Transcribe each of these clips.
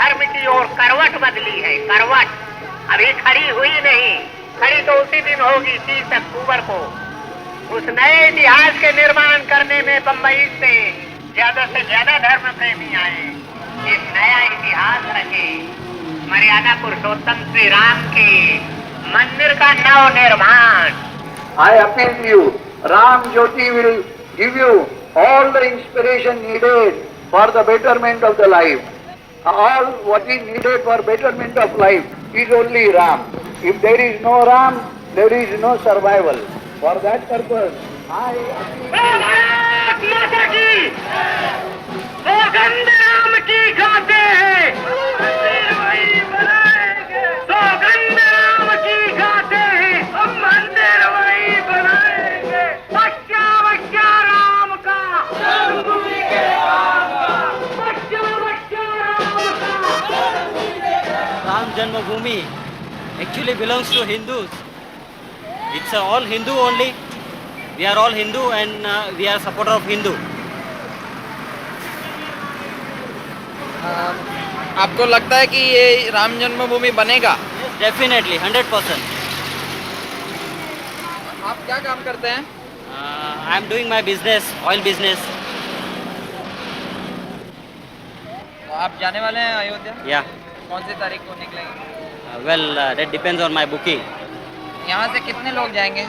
धर्म की ओर करवट बदली है, करवट अभी खड़ी हुई नहीं, खड़ी तो उसी दिन होगी 30 अक्टूबर को। उस नए इतिहास के निर्माण करने में बंबई से ज्यादा धर्म प्रेमी आए, एक नया इतिहास रचे, मर्यादा पुरुषोत्तम श्री राम के मंदिर का नव निर्माण। I appeal to you, Ram Jyoti will give you all the inspiration needed for the betterment of the life. All what is needed for betterment of life is only Ram. If there is no Ram, there is no survival. For that purpose, I माता की सौगंध राम की खाते हैं, सौगंध राम की खाते हैं, हम मंदिर वही बनाएंगे। बच्चा बच्चा राम का, बच्चा बच्चा राम का। Ram Janmabhoomi actually belongs to Hindus. It's all Hindu only. We are all Hindu and we are supporter of Hindu. आपको लगता है कि ये राम जन्मभूमि बनेगा? Yes, definitely, 100%. आप क्या काम करते हैं? I am doing my business, oil business. तो आप जाने वाले हैं अयोध्या? Yeah. कौन सी तारीख को निकलेंगे? Well, that depends on my booking. यहाँ से कितने लोग जाएंगे?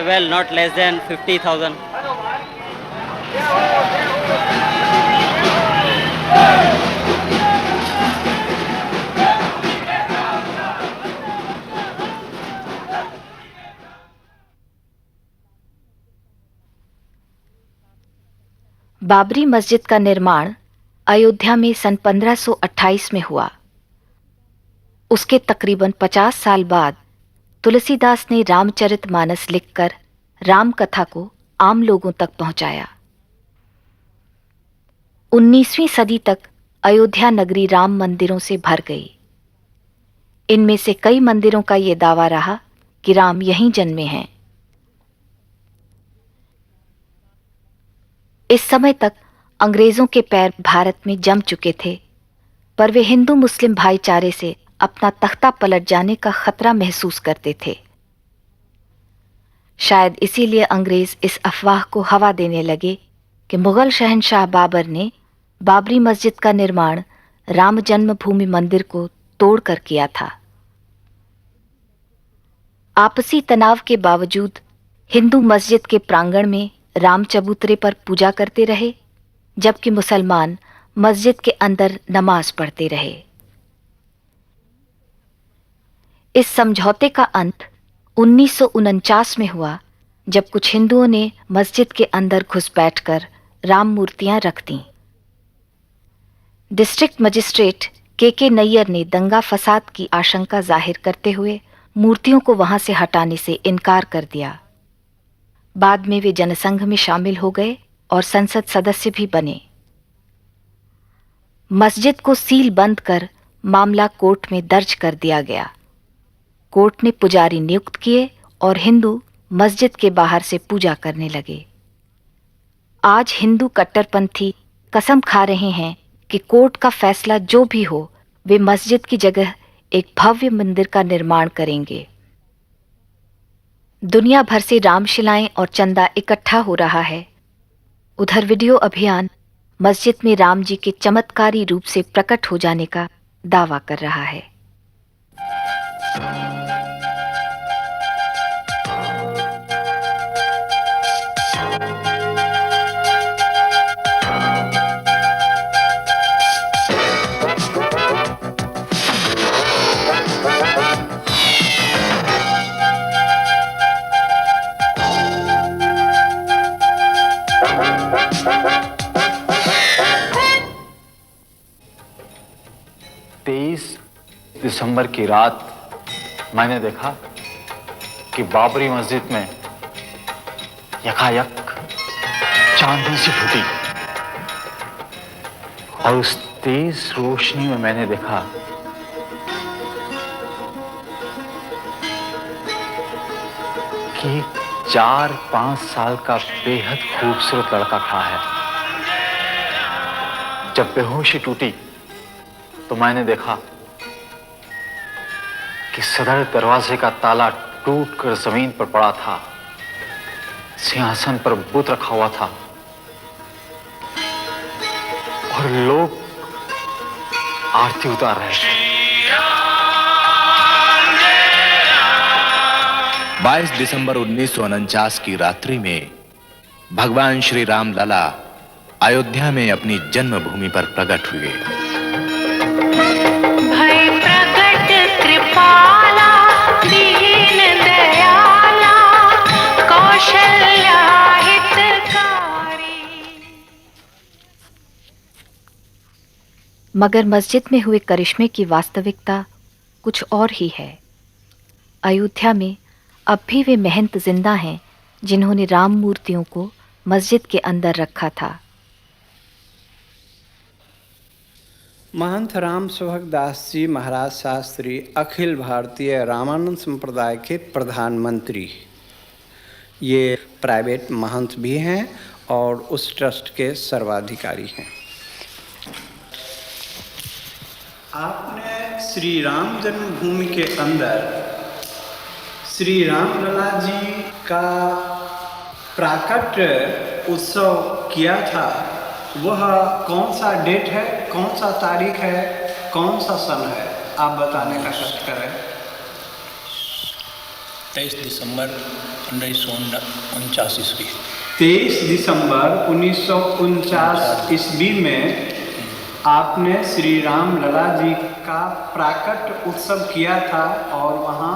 Well, not less than 50,000. Babri मस्जिद का निर्माण अयोध्या में सन 1528 में हुआ। उसके तकरीबन 50 साल बाद तुलसीदास ने रामचरितमानस लिखकर राम कथा को आम लोगों तक पहुंचाया। 19वीं सदी तक अयोध्या नगरी राम मंदिरों से भर गई। इनमें से कई मंदिरों का ये दावा रहा कि राम यहीं जन्मे हैं। इस समय तक अंग्रेजों के पैर भारत में जम चुके थे, पर वे हिंदू मुस्लिम भाईचारे से अपना तख्ता पलट जाने का खतरा महसूस करते थे। शायद इसीलिए अंग्रेज इस अफवाह को हवा देने लगे कि मुगल शहंशाह बाबर ने बाबरी मस्जिद का निर्माण राम जन्मभूमि मंदिर को तोड़कर किया था। आपसी तनाव के बावजूद हिंदू मस्जिद के प्रांगण में राम चबूतरे पर पूजा करते रहे, जबकि मुसलमान मस्जिद के अंदर नमाज पढ़ते रहे। इस समझौते का अंत 1949 में हुआ, जब कुछ हिंदुओं ने मस्जिद के अंदर घुस बैठकर राम मूर्तियां रख दीं। डिस्ट्रिक्ट मजिस्ट्रेट के नैयर ने दंगा फसाद की आशंका जाहिर करते हुए मूर्तियों को वहां से हटाने से इनकार कर दिया। बाद में वे जनसंघ में शामिल हो गए और संसद सदस्य भी बने। मस्जिद को सील बंद कर मामला कोर्ट में दर्ज कर दिया गया। कोर्ट ने पुजारी नियुक्त किए और हिंदू मस्जिद के बाहर से पूजा करने लगे। आज हिंदू कट्टरपंथी कसम खा रहे हैं कि कोर्ट का फैसला जो भी हो, वे मस्जिद की जगह एक भव्य मंदिर का निर्माण करेंगे। दुनिया भर से रामशिलाएं और चंदा इकट्ठा हो रहा है। उधर वीडियो अभियान मस्जिद में राम जी के चमत्कारी रूप से प्रकट हो जाने का दावा कर रहा है। दिसंबर की रात मैंने देखा कि बाबरी मस्जिद में यकायक चांदनी सी फूटी और उस तेज रोशनी में मैंने देखा कि 4-5 साल का बेहद खूबसूरत लड़का खड़ा है। जब बेहोशी टूटी तो मैंने देखा कि सदर दरवाजे का ताला टूटकर जमीन पर पड़ा था। सिंहासन पर बुत रखा हुआ था और लोग आरती उतार रहे थे। 22 दिसंबर 1949 की रात्रि में भगवान श्री राम लला अयोध्या में अपनी जन्मभूमि पर प्रकट हुए। भय प्रकट कृपाला दीन दयाला कौशल्या हितकारी। मगर मस्जिद में हुए करिश्मे की वास्तविकता कुछ और ही है। अयोध्या में अब भी वे महंत जिंदा हैं जिन्होंने राम मूर्तियों को मस्जिद के अंदर रखा था। महंत राम सेवक दास जी महाराज शास्त्री अखिल भारतीय रामानंद संप्रदाय के प्रधानमंत्री, ये प्राइवेट महंत भी हैं और उस ट्रस्ट के सर्वाधिकारी हैं। आपने श्री राम जन्मभूमि के अंदर श्री राम लला जी का प्राकट्य उत्सव किया था। वह कौन सा डेट है, कौन सा तारीख है, कौन सा सन है, आप बताने का कष्ट करें। 23 दिसंबर 1949 ईस्वी। 23 दिसंबर 1949 ईस्वी में आपने श्री राम लला जी का प्राकट्य उत्सव किया था और वहाँ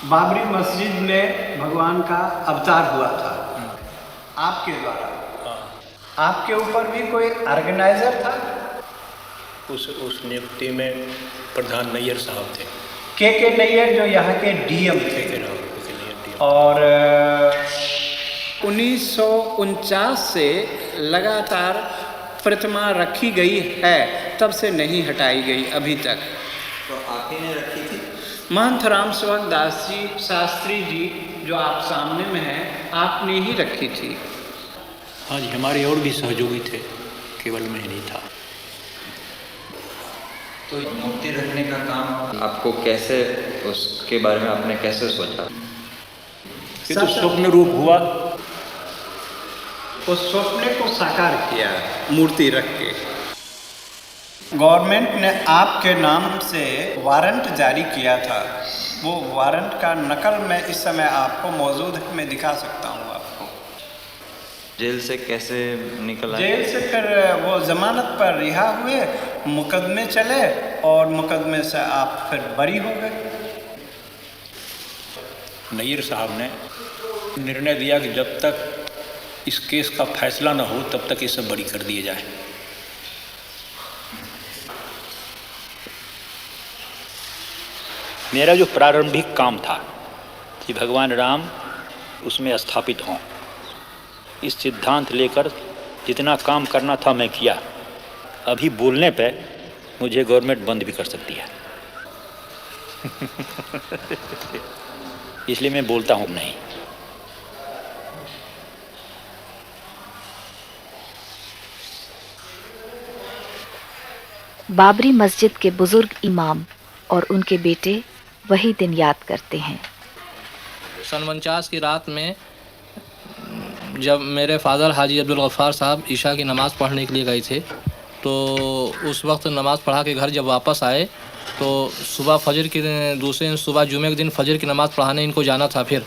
बाबरी मस्जिद में भगवान का अवतार हुआ था आपके द्वारा। आपके ऊपर भी कोई ऑर्गेनाइजर था? उस नियुक्ति में प्रधान नैयर साहब थे। के नैयर जो यहाँ के डीएम थे। और 1949 से लगातार प्रतिमा रखी गई है, तब से नहीं हटाई गई अभी तक। तो आप ही ने रखी थी? महंत राम सेवक दास जी शास्त्री जी जो आप सामने में हैं, आपने ही रखी थी। हाँ जी, हमारे और भी सहयोगी थे, केवल मैं नहीं था। तो मूर्ति रखने का काम आपको कैसे, उसके बारे में आपने कैसे सोचा? ये तो स्वप्न रूप हुआ। उस स्वप्न को साकार किया मूर्ति रख के। गवर्नमेंट ने आपके नाम से वारंट जारी किया था। वो वारंट का नकल मैं इस समय आपको मौजूद है, मैं दिखा सकता हूँ आपको। जेल से कैसे निकला? जेल से फिर वो जमानत पर रिहा हुए, मुकदमे चले और मुकदमे से आप फिर बरी हो गए। नैयर साहब ने निर्णय दिया कि जब तक इस केस का फैसला न हो तब तक इसे बरी कर दिए जाए। मेरा जो प्रारंभिक काम था कि भगवान राम उसमें स्थापित हों, इस सिद्धांत लेकर जितना काम करना था मैं किया। अभी बोलने पे मुझे गवर्नमेंट बंद भी कर सकती है इसलिए मैं बोलता हूँ नहीं। बाबरी मस्जिद के बुजुर्ग इमाम और उनके बेटे वही दिन याद करते हैं। सन 49 की रात में जब मेरे फादर हाजी अब्दुल गफ्फार साहब ईशा की नमाज़ पढ़ने के लिए गए थे, तो उस वक्त नमाज़ पढ़ा के घर जब वापस आए तो सुबह फजर की दूसरे दिन सुबह जुमे के दिन फजर की नमाज़ पढ़ाने इनको जाना था। फिर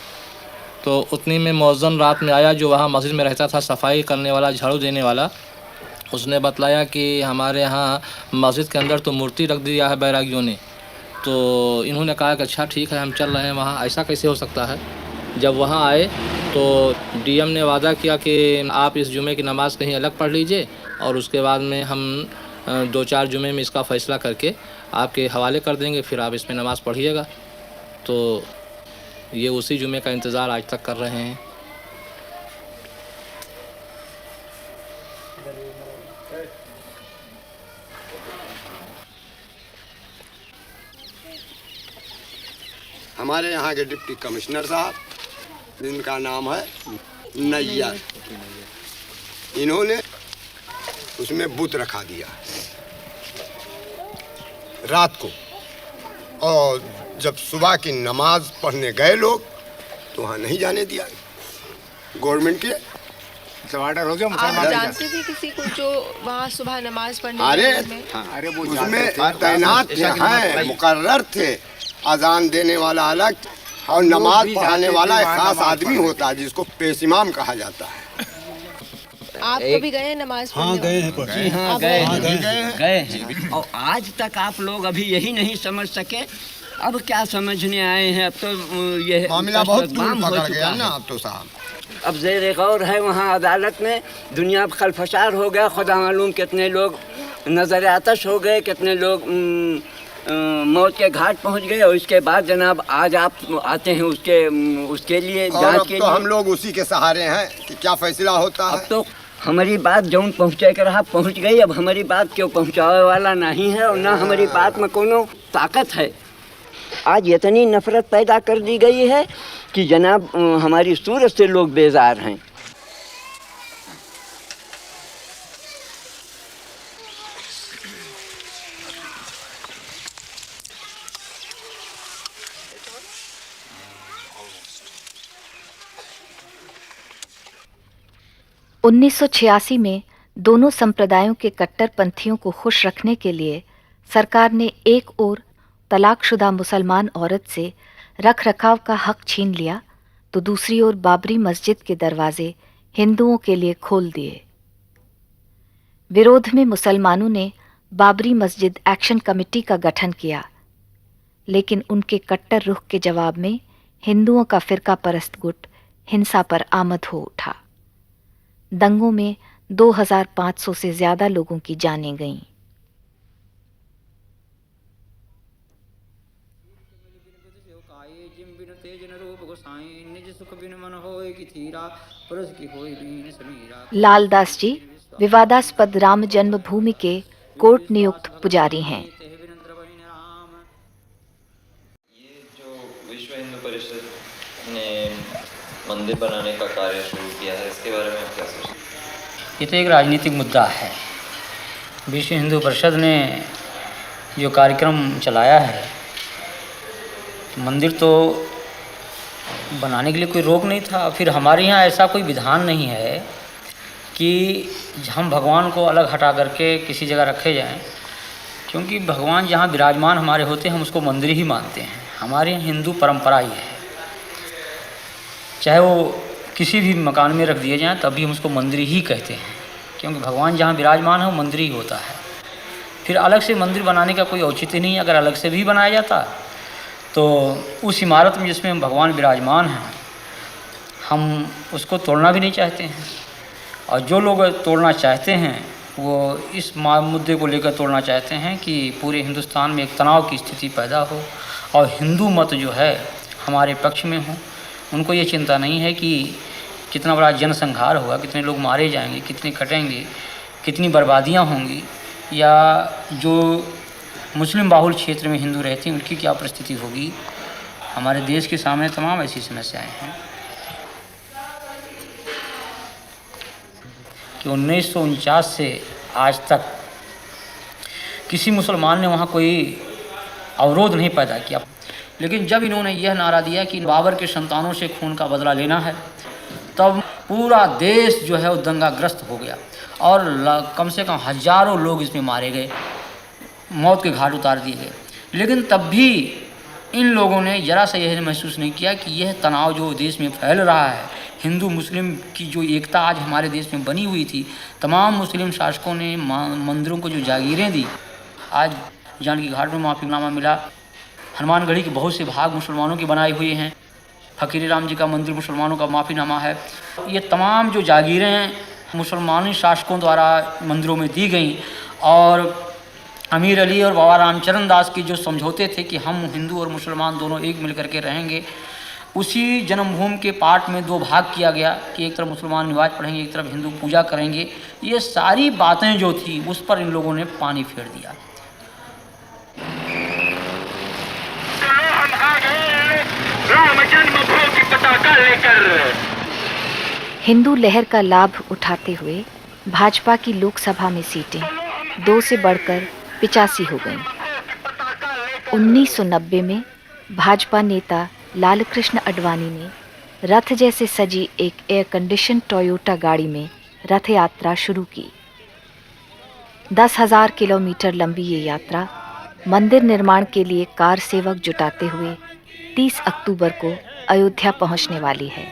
तो उतनी में मौज़न रात में आया जो वहाँ मस्जिद में रहता था, सफाई करने वाला, झाड़ू देने वाला। उसने बतलाया कि हमारे यहाँ मस्जिद के अंदर तो मूर्ति रख दिया है बैरागियों ने। तो इन्होंने कहा कि अच्छा ठीक है, हम चल रहे हैं वहाँ, ऐसा कैसे हो सकता है। जब वहाँ आए तो डीएम ने वादा किया कि आप इस जुमे की नमाज़ कहीं अलग पढ़ लीजिए और उसके बाद में हम 2-4 जुमे में इसका फ़ैसला करके आपके हवाले कर देंगे, फिर आप इसमें नमाज़ पढ़िएगा। तो ये उसी जुमे का इंतज़ार आज तक कर रहे हैं। हमारे यहाँ के डिप्टी कमिश्नर साहब, जिनका नाम है नैयर, इन्होंने उसमें बुत रखा दिया रात को, और जब सुबह की नमाज पढ़ने गए लोग तो वहाँ नहीं जाने दिया गवर्नमेंट के ऑर्डर हो गया। आप जानते थे किसी को जो वहाँ सुबह नमाज पढ़ने? अरे उसमें तैनात हैं, मुकर्रर थे। अजान देने वाला अलग और नमाज पढ़ाने वाला एक खास आदमी होता है जिसको पेश इमाम कहा जाता है। आप कभी गए नमाज पढ़ने? हाँ गए हैं। हाँ गए हैं। और आज तक आप लोग अभी यही नहीं समझ सके, अब क्या समझने आए हैं? अब तो ये मामला बहुत दूर पकड़ गया ना अब तो साहब। अब ज़ेर गौर है वहाँ अदालत में, दुनिया खलफशार हो गया, खुदा मालूम कितने लोग नजर आतश हो गए, कितने लोग मौत के घाट पहुँच गए। और इसके बाद जनाब आज आप आते हैं उसके लिए जांच के लिए। तो हम लोग उसी के सहारे हैं कि क्या फैसला होता है। अब तो हमारी बात जौन पहुँचे कर रहा पहुँच गई, अब हमारी बात क्यों पहुँचाने वाला नहीं है और ना हमारी बात में कोनो ताकत है। आज इतनी नफरत पैदा कर दी गई है कि जनाब हमारी सूरत से लोग बेजार हैं। (1986) में दोनों संप्रदायों के कट्टरपंथियों को खुश रखने के लिए सरकार ने एक ओर तलाकशुदा मुसलमान औरत से रख रखाव का हक छीन लिया तो दूसरी ओर बाबरी मस्जिद के दरवाजे हिंदुओं के लिए खोल दिए। विरोध में मुसलमानों ने बाबरी मस्जिद एक्शन कमेटी का गठन किया, लेकिन उनके कट्टर रुख के जवाब में हिंदुओं का फिरका परस्त गुट हिंसा पर आमद हो उठा। दंगों में 2500 से ज्यादा लोगों की जानें गईं। लालदास जी विवादास्पद राम जन्मभूमि के कोर्ट नियुक्त पुजारी हैं। ये जो विश्व हिंदू परिषद ने मंदिर बनाने का कार्य शुरू किया है, इसके बारे में आप क्या सोचते हैं? ये तो एक राजनीतिक मुद्दा है। विश्व हिंदू परिषद ने जो कार्यक्रम चलाया है, मंदिर तो बनाने के लिए कोई रोक नहीं था। फिर हमारे यहाँ ऐसा कोई विधान नहीं है कि हम भगवान को अलग हटा करके किसी जगह रखे जाएं, क्योंकि भगवान जहाँ विराजमान हमारे होते हैं हम उसको मंदिर ही मानते हैं। हमारे यहाँ हिंदू परंपरा ही है, चाहे वो किसी भी मकान में रख दिए जाएं तब भी हम उसको मंदिर ही कहते हैं, क्योंकि भगवान जहाँ विराजमान है वो मंदिर ही होता है। फिर अलग से मंदिर बनाने का कोई औचित्य नहीं है। अगर अलग से भी बनाया जाता तो उस इमारत में जिसमें भगवान विराजमान हैं हम उसको तोड़ना भी नहीं चाहते हैं। और जो लोग तोड़ना चाहते हैं वो इस मुद्दे को लेकर तोड़ना चाहते हैं कि पूरे हिंदुस्तान में एक तनाव की स्थिति पैदा हो और हिंदू मत जो है हमारे पक्ष में हो। उनको ये चिंता नहीं है कि कितना बड़ा जनसंहार होगा, कितने लोग मारे जाएंगे, कितने कटेंगे, कितनी बर्बादियां होंगी, या जो मुस्लिम बाहुल क्षेत्र में हिंदू रहते हैं उनकी क्या परिस्थिति होगी। हमारे देश के सामने तमाम ऐसी समस्याएं हैं कि 1949 से आज तक किसी मुसलमान ने वहाँ कोई अवरोध नहीं पैदा किया। लेकिन जब इन्होंने यह नारा दिया कि बाबर के संतानों से खून का बदला लेना है, तब पूरा देश जो है वो दंगाग्रस्त हो गया और कम से कम हजारों लोग इसमें मारे गए, मौत के घाट उतार दिए गए। लेकिन तब भी इन लोगों ने ज़रा सा यह महसूस नहीं किया कि यह तनाव जो देश में फैल रहा है, हिंदू मुस्लिम की जो एकता आज हमारे देश में बनी हुई थी, तमाम मुस्लिम शासकों ने मंदिरों को जो जागीरें दी। आज जानकी घाट में माफ़ीनामा मिला, हनुमानगढ़ी के बहुत से भाग मुसलमानों के बनाए हुए हैं, फकीर राम जी का मंदिर मुसलमानों का माफ़ीनामा है। ये तमाम जो जागीरें मुसलमानी शासकों द्वारा मंदिरों में दी गई और अमीर अली और बाबा रामचरण दास की जो समझौते थे कि हम हिंदू और मुसलमान दोनों एक मिल करके रहेंगे, उसी जन्मभूमि के पार्ट में दो भाग किया गया कि एक तरफ मुसलमान नमाज पढ़ेंगे, एक तरफ हिंदू पूजा करेंगे। ये सारी बातें जो थी उस पर इन लोगों ने पानी फेर दिया। राम जन्मभूमि की पताका लेकर हिंदू लहर का लाभ उठाते हुए भाजपा की लोकसभा में सीटें 2 से बढ़कर 85 हो गईं। 1990 में भाजपा नेता लालकृष्ण आडवाणी ने रथ जैसे सजी एक एयर कंडीशन टोयोटा गाड़ी में रथ यात्रा शुरू की। 10,000 किलोमीटर लंबी ये यात्रा मंदिर निर्माण के लिए कार सेवक जुटाते हुए 30 अक्टूबर को अयोध्या पहुंचने वाली है।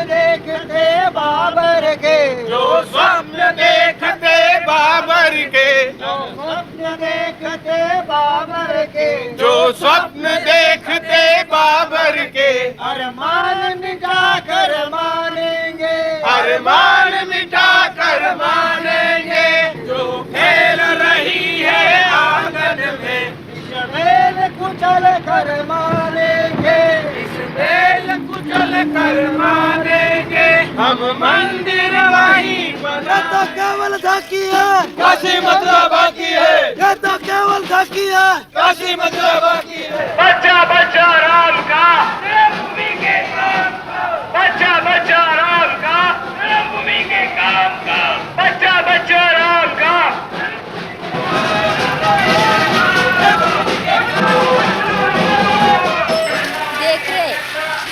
देखते बाबर के, जो स्वप्न देखते बाबर के, जो स्वप्न देखते बाबर के, जो स्वप्न देखते बाबर के, अरमान मिटा कर मानेंगे, अरमान मिटा कर मानेंगे, जो खेल रही है आंगन में, इस बेल कुचल कर मानेंगे, इस बेल कुचल कर मानेंगे, हम मंदिर वहीं बना। ये तो केवल झांकी है, काशी मथुरा बाकी है, ये तो केवल झांकी है, काशी मथुरा बाकी है। बच्चा बच्चा राम का, भूमि के काम का, बच्चा बच्चा राम का, भूमि के काम का, बच्चा बच्चा राम का। देख रहे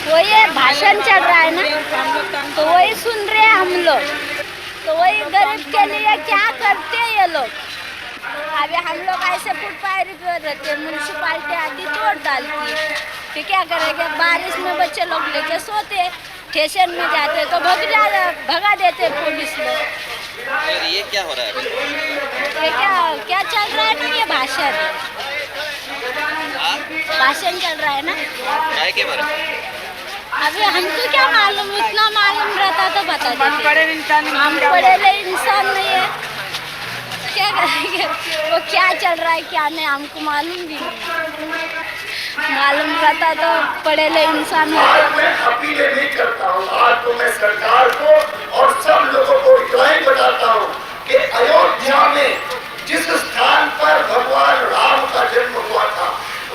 वो ये भाषण चल रहा है ना, तो वही सुन रहे हैं हम लोग, तो वही गरीब के लिए क्या करते हैं ये लोग। अभी हम लोग ऐसे फुटपाथ कर रहते हैं, म्यूनसिपालिटी आती तोड़ डालती है, फिर क्या करेंगे। बारिश में बच्चे लोग लेके सोते, स्टेशन में जाते तो भगा देते पुलिस लोग। ये क्या हो रहा है? ये क्या चल रहा है ना, ये भाषण चल रहा है ना। के बारे में अभी हमको क्या मालूम, इतना मालूम रहता तो बता देते। हम पढ़े इंसान नहीं है, क्या करेंगे। वो क्या चल रहा है क्या नहीं हमको मालूम भी नहीं, मालूम रहता तो पढ़े ले इंसान होते। मैं अपील नहीं करता हूँ, आज तो मैं सरकार को और सब लोगों को इतना ही बताता हूँ कि अयोध्या में जिस स्थान पर भगवान राम का जन्म हुआ था,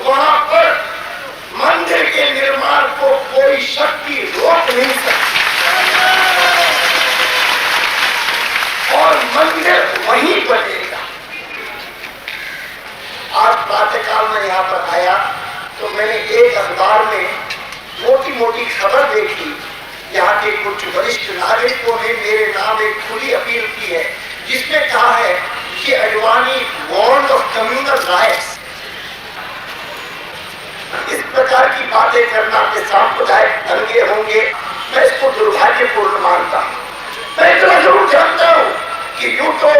वहाँ पर मंदिर के निर्माण को कोई शक्ति रोक नहीं सकती, और मंदिर वहीं बनेगा। आज प्रातःकाल में यहाँ पर आया तो मैंने एक अखबार में मोटी मोटी खबर देखी। यहाँ के कुछ वरिष्ठ नागरिकों ने मेरे नाम एक खुली अपील की है, जिसमें कहा है कि Advani warned of communal riots. इस प्रकार की बातें करना के सांप्रदायिक दंगे होंगे, मैं इसको दुर्भाग्यपूर्ण मानता हूँ। मैं इतना जरूर जानता हूँ कि यूं तो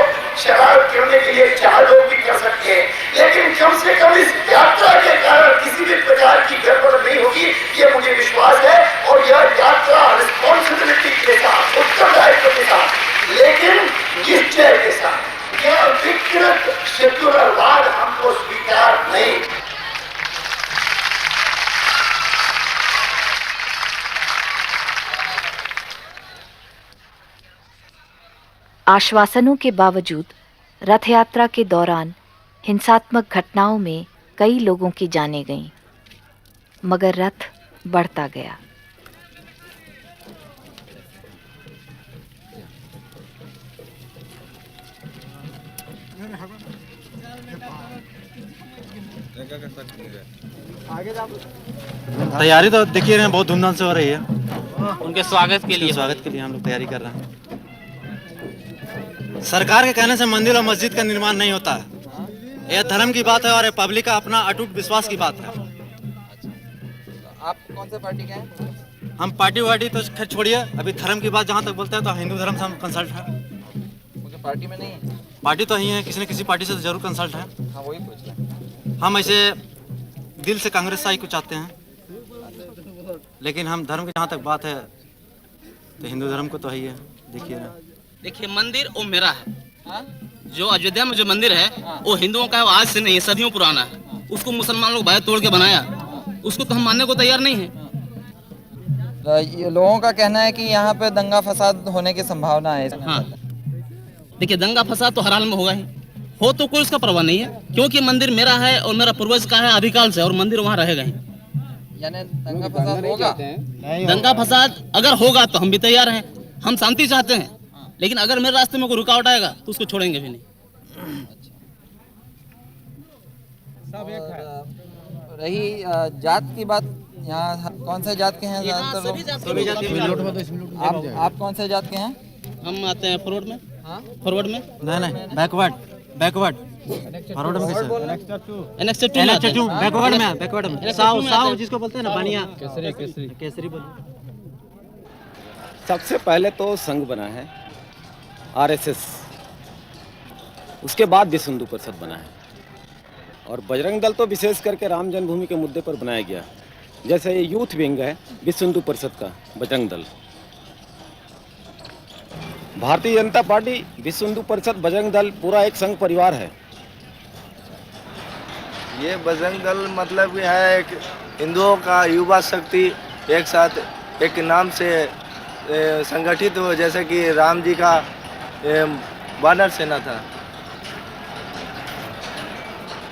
शरारत करने के लिए 4 लोग भी कर सकते हैं, लेकिन कम से कम इस यात्रा के कारण किसी भी प्रकार की गड़बड़ नहीं होगी, ये मुझे विश्वास है। और यह यात्रा रिस्पॉन्सिबिलिटी के साथ, उत्तरदायित्व के साथ, लेकिन निश्चय के साथ। यह विकृत सेक्युलरवाद हमको स्वीकार नहीं। आश्वासनों के बावजूद रथ यात्रा के दौरान हिंसात्मक घटनाओं में कई लोगों की जानें गईं, मगर रथ बढ़ता गया। तैयारी तो देखिए रहे हैं, बहुत धूमधाम से हो रही है। उनके स्वागत के लिए हम लोग तैयारी कर रहे हैं। सरकार के कहने से मंदिर और मस्जिद का निर्माण नहीं होता है। यह धर्म की बात है और पब्लिक का अपना अटूट विश्वास की बात है। आप कौन से पार्टी के हैं? हम पार्टी वार्टी तो खैर छोड़िए, अभी धर्म की बात जहाँ तक बोलते हैं तो हिंदू धर्म से हम कंसल्ट है। मुझे पार्टी में नहीं है। पार्टी तो ही है, किसी न किसी पार्टी से तो जरूर कंसल्ट है। हाँ वही पूछ रहे हैं। हम ऐसे दिल से कांग्रेस साई को चाहते हैं, लेकिन हम धर्म की जहाँ तक बात है तो हिंदू धर्म को तो ही है। देखिए मंदिर वो मेरा है, जो अयोध्या में जो मंदिर है वो हिंदुओं का है, वो आज से नहीं है, सदियों पुराना है। उसको मुसलमान लोग बाहर तोड़ के बनाया, उसको तो हम मानने को तैयार नहीं है। ये लोगों का कहना है कि यहाँ पे दंगा फसाद होने की संभावना है। हाँ देखिए दंगा फसाद तो हर हाल में होगा ही, हो तो कोई उसका परवाह नहीं है, क्योंकि मंदिर मेरा है और मेरा पूर्वज का है अधिकाल से, और मंदिर वहाँ रहेगा ही। यानी दंगा फसाद होगा? दंगा फसाद अगर होगा तो हम भी तैयार हैं, हम शांति चाहते हैं, लेकिन अगर मेरे रास्ते में कोई रुकावट आएगा तो उसको छोड़ेंगे भी नहीं। और रही जात की बात, यहाँ कौन से जात के हैं ज़्यादातर लोग? आप कौन से जात के हैं? हम आते हैं फॉरवर्ड में। हाँ, फॉरवर्ड में नहीं बैकवर्ड फॉरवर्ड में एनेक्स 2 बैकवर्ड में साव जिसको बोलते हैं ना बनिया केसरी बोलो। सबसे पहले तो संघ बना है आरएसएस, उसके बाद विश्व हिंदू परिषद बना है, और बजरंग दल तो विशेष करके राम जन्मभूमि के मुद्दे पर बनाया गया। जैसे ये यूथ विंग है विश्व हिंदू परिषद का बजरंग दल, भारतीय जनता पार्टी, विश्व हिंदू परिषद, बजरंग दल पूरा एक संघ परिवार है। ये बजरंग दल मतलब है एक हिंदुओं का युवा शक्ति एक साथ एक नाम से संगठित हो, जैसे कि राम जी का वानर सेना था।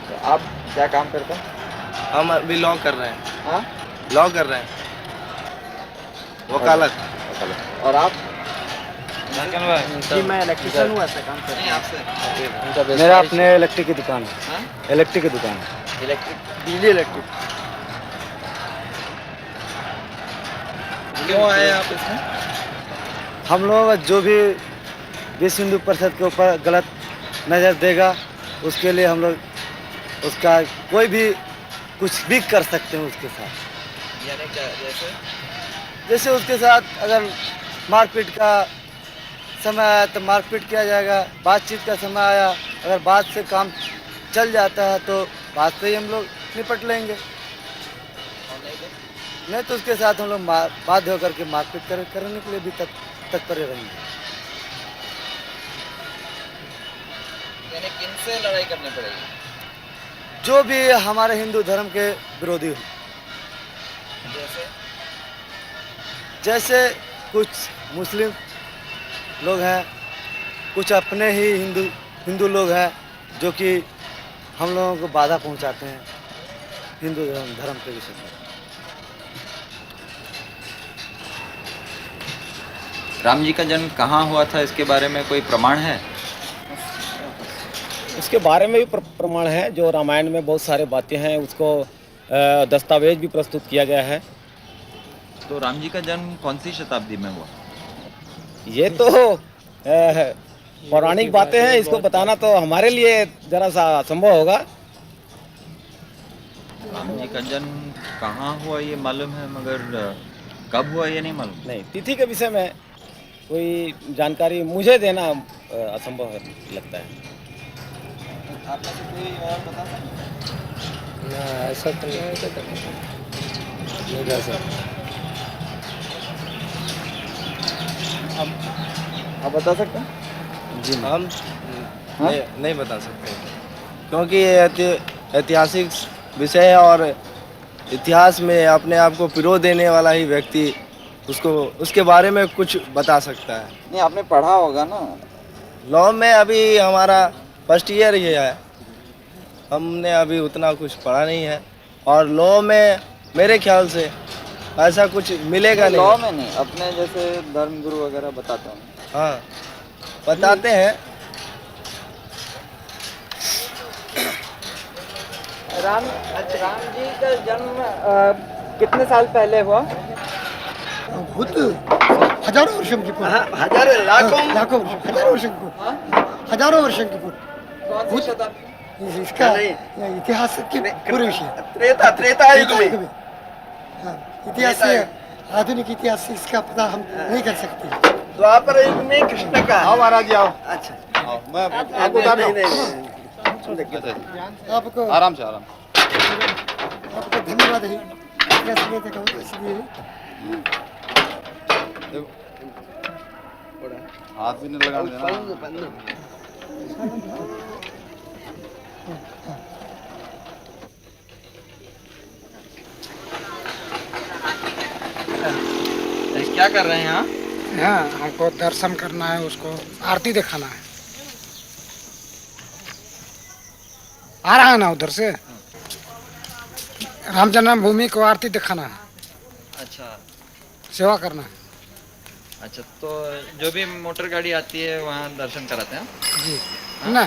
तो आप क्या काम करते हैं? हम अभी लॉ कर रहे हैं। हाँ, लॉ कर रहे हैं, वकालत। और आप? जी मैं इलेक्ट्रिशियन हूँ, ऐसा काम कर रहे हैं आपसे। मेरा अपने इलेक्ट्रिक की दुकान है। इलेक्ट्रिक की दुकान है, बिजली इलेक्ट्रिक। क्यों आए आप इसमें? हम लोग जो भी विश्व हिंदू परिषद के ऊपर गलत नज़र देगा उसके लिए हम लोग उसका कोई भी कुछ भी कर सकते हैं उसके साथ। यानी क्या? जैसे उसके साथ अगर मारपीट का समय आया तो मारपीट किया जाएगा, बातचीत का समय आया अगर बात से काम चल जाता है तो बात से ही हम लोग निपट लेंगे, नहीं तो उसके साथ हम लोग बाध्य होकर के मारपीट करने के लिए भी तत्पर रहेंगे। यानी किनसे लड़ाई करनी पड़ेगी? जो भी हमारे हिंदू धर्म के विरोधी हो, जैसे कुछ मुस्लिम लोग हैं, कुछ अपने ही हिंदू लोग हैं जो कि हम लोगों को बाधा पहुंचाते हैं हिंदू धर्म के विषय में। राम जी का जन्म कहाँ हुआ था, इसके बारे में कोई प्रमाण है? उसके बारे में भी प्रमाण है, जो रामायण में बहुत सारे बातें हैं, उसको दस्तावेज भी प्रस्तुत किया गया है। तो राम जी का जन्म कौन सी शताब्दी में हुआ? ये तो पौराणिक बातें हैं, इसको बताना तो हमारे लिए जरा सा असंभव होगा। राम जी का जन्म कहाँ हुआ ये मालूम है, मगर कब हुआ ये नहीं मालूम। नहीं, तिथि के विषय में कोई जानकारी मुझे देना असंभव लगता है। आप में से कोई और बता सकते? ना, ऐसा तो नहीं कर सकता। आप बता सकते हैं? जी हम नहीं बता सकते, क्योंकि ये ऐतिहासिक विषय है और इतिहास में अपने आप को पिरो देने वाला ही व्यक्ति उसके बारे में कुछ बता सकता है। नहीं, आपने पढ़ा होगा ना लॉ में? अभी हमारा फर्स्ट ईयर ही है, हमने अभी उतना कुछ पढ़ा नहीं है, और लॉ में मेरे ख्याल से ऐसा कुछ मिलेगा नहीं। लॉ में नहीं, अपने जैसे धर्मगुरु वगैरह बताते हैं। हाँ, बताते हैं। राम जी का जन्म कितने साल पहले हुआ? हजारों वर्षांपूर्वी। हजारों वर्षांपूर्वी। कौन सी शताब्दी? इसका इतिहास के पूरे विषय त्रेता युग में। इतिहास से, आधुनिक इतिहास से इसका पता हम नहीं कर सकते। द्वापर युग में कृष्ण का। आओ महाराज जी, आओ। अच्छा आओ, मैं आपको बता दूं। आपको आराम से आराम। आपको धन्यवाद है, इतिहास लेते कहूँ इसलिए। हाथ भी नहीं लगाने देना। क्या कर रहे हैं यहाँ? हाँ, हमको दर्शन करना है, उसको आरती दिखाना है। आ रहा है ना उधर से, राम जन्मभूमि को आरती दिखाना है। अच्छा, सेवा करना है। अच्छा, तो जो भी मोटर गाड़ी आती है वहाँ दर्शन कराते हैं जी, है ना,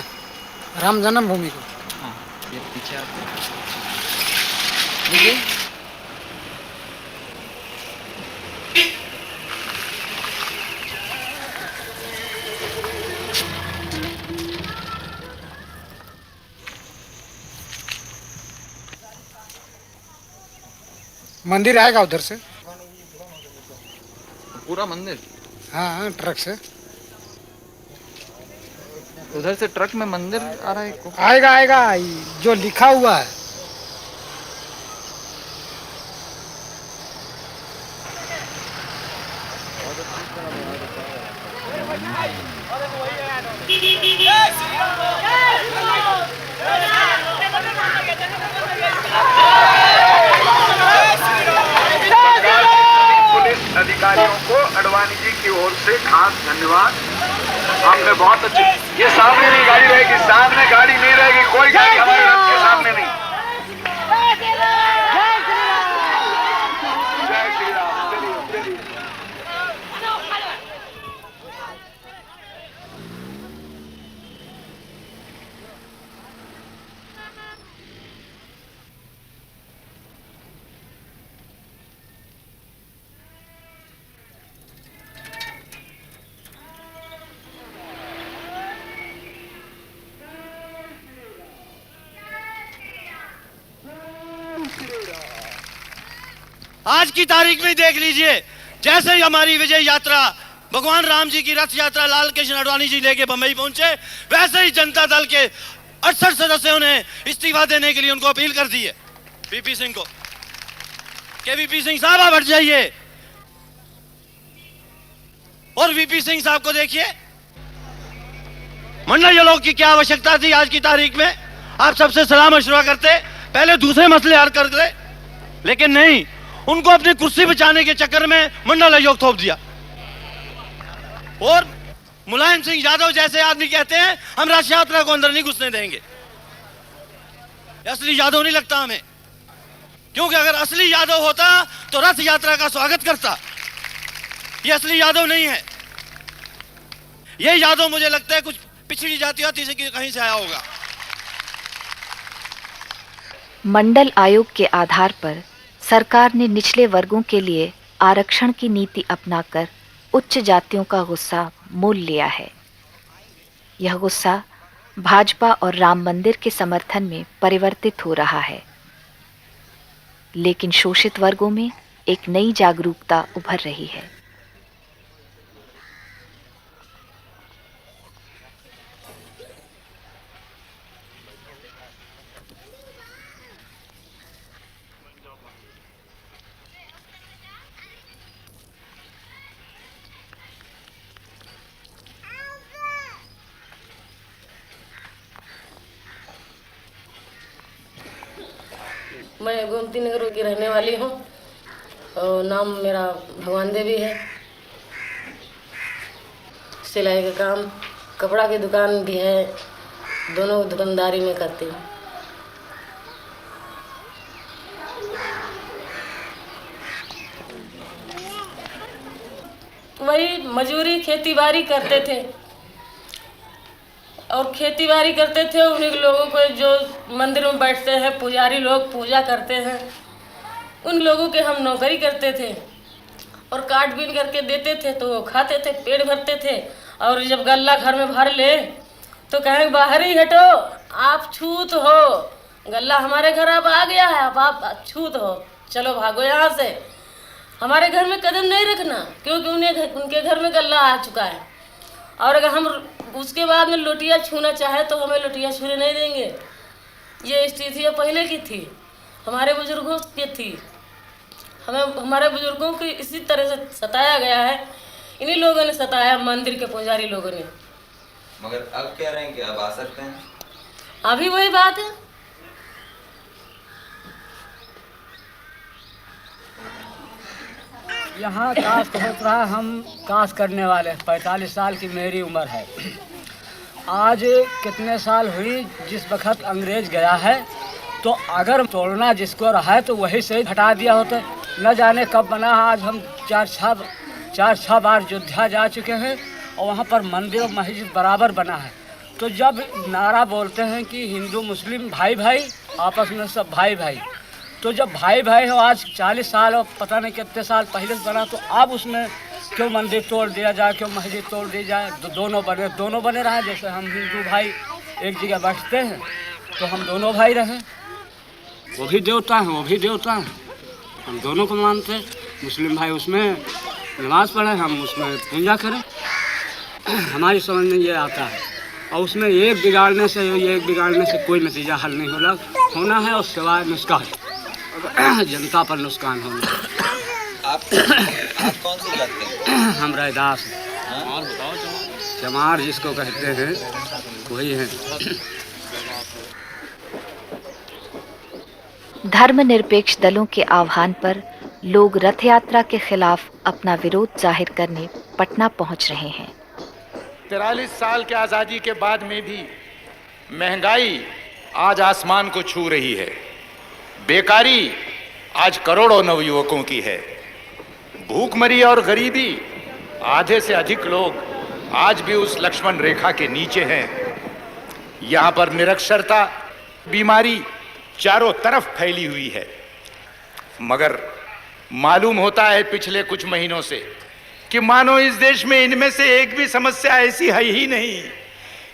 राम जन्मभूमि को। ये पीछे आते देखिए मंदिर आएगा उधर से पूरा मंदिर। हाँ ट्रक से उधर से ट्रक में मंदिर आ रहा है। आएगा आएगा जो लिखा हुआ है। पुलिस अधिकारियों को अडवाणी जी की ओर से खास धन्यवाद। आपने बहुत अच्छी, ये सामने नहीं गाड़ी रहेगी, सामने गाड़ी नहीं रहेगी, कोई गाड़ी हमारे रथ के सामने नहीं। जय श्री राम। चलिए चलिए। आज की तारीख में देख लीजिए, जैसे ही हमारी विजय यात्रा भगवान राम जी की रथ यात्रा लाल कृष्ण आडवाणी जी लेके बंबई पहुंचे, वैसे ही जनता दल के 68 सदस्यों ने इस्तीफा देने के लिए उनको अपील कर दी है वीपी सिंह को कि वीपी सिंह साहब आप हट जाइए। और वीपी सिंह साहब को देखिए, मंडल लोग की क्या आवश्यकता थी आज की तारीख में? आप सबसे सलाह मशवरा करते, पहले दूसरे मसले हल करते, लेकिन नहीं, उनको अपनी कुर्सी बचाने के चक्कर में मंडल आयोग थोप दिया। और मुलायम सिंह यादव जैसे आदमी कहते हैं हम रथ यात्रा को अंदर नहीं घुसने देंगे। असली यादव नहीं लगता हमें, क्योंकि अगर असली यादव होता तो रथ यात्रा का स्वागत करता। ये असली यादव नहीं है, ये यादव मुझे लगता है कुछ पिछड़ी जाति से कहीं से आया होगा। मंडल आयोग के आधार पर सरकार ने निचले वर्गों के लिए आरक्षण की नीति अपनाकर उच्च जातियों का गुस्सा मोल लिया है। यह गुस्सा भाजपा और राम मंदिर के समर्थन में परिवर्तित हो रहा है, लेकिन शोषित वर्गों में एक नई जागरूकता उभर रही है। मैं गोमती नगर की रहने वाली हूँ और नाम मेरा भगवान देवी है। सिलाई का काम, कपड़ा की दुकान भी है, दोनों दुकानदारी में करती हूँ। वही मजूरी खेती बाड़ी करते थे और खेती बाड़ी करते थे। उन्हीं लोगों को जो मंदिर में बैठते हैं पुजारी लोग पूजा करते हैं, उन लोगों के हम नौकरी करते थे और काट बीन करके देते थे तो वो खाते थे, पेट भरते थे। और जब गल्ला घर में भर ले तो कहें बाहर ही हटो, आप छूत हो, गल्ला हमारे घर अब आ गया है, अब आप छूत हो, चलो भागो यहाँ से। हमारे घर में कदम नहीं रखना, क्योंकि उनके घर में गल्ला आ चुका है। और अगर हम उसके बाद में लोटिया छूना चाहे तो हमें लोटिया छूने नहीं देंगे। ये स्थिति पहले की थी, हमारे बुजुर्गों की थी। हमारे बुजुर्गों को इसी तरह से सताया गया है, इन्हीं लोगों ने सताया, मंदिर के पुजारी लोगों ने। मगर अब कह रहे हैं कि अब आ सकते हैं। अभी वही बात है। यहाँ कास्ट होता रहा, हम कास्ट करने वाले 45 साल की मेरी उम्र है। आज कितने साल हुई जिस वक्त अंग्रेज गया है, तो अगर तोड़ना जिसको रहा है तो वही से हटा दिया होता। न जाने कब बना। आज हम चार छः बार अयोध्या जा चुके हैं और वहाँ पर मंदिर और मस्जिद बराबर बना है। तो जब नारा बोलते हैं कि हिंदू मुस्लिम भाई भाई, आपस में सब भाई भाई, तो जब भाई भाई हो आज 40 साल और पता नहीं कितने साल पहले से बना, तो अब उसमें क्यों मंदिर तोड़ दिया जाए, क्यों मस्जिद तोड़ दी जाए? दोनों बने रहे। जैसे हम हिंदू भाई एक जगह बैठते हैं तो हम दोनों भाई रहे। वो भी देवता हैं, वो भी देवता हैं, हम दोनों को मानते हैं। मुस्लिम भाई उसमें नमाज पढ़े, हम उसमें पूजा करें। हमारी समझ में ये आता है। और उसमें एक बिगाड़ने से कोई नतीजा हल नहीं होना है, और सिवाय नुकसान, जनता पर नुकसान होना। आप कौन सी जात के? हम रैदास चमार जिसको कहते हैं वही हैं। धर्मनिरपेक्ष दलों के आह्वान पर लोग रथ यात्रा के खिलाफ अपना विरोध जाहिर करने पटना पहुंच रहे हैं। 43 साल के आज़ादी के बाद में भी महंगाई आज आसमान को छू रही है। बेकारी आज करोड़ों नवयुवकों की है। भूखमरी और गरीबी, आधे से अधिक लोग आज भी उस लक्ष्मण रेखा के नीचे हैं। यहाँ पर निरक्षरता, बीमारी चारों तरफ फैली हुई है। मगर मालूम होता है पिछले कुछ महीनों से कि मानो इस देश में इनमें से एक भी समस्या ऐसी है ही नहीं।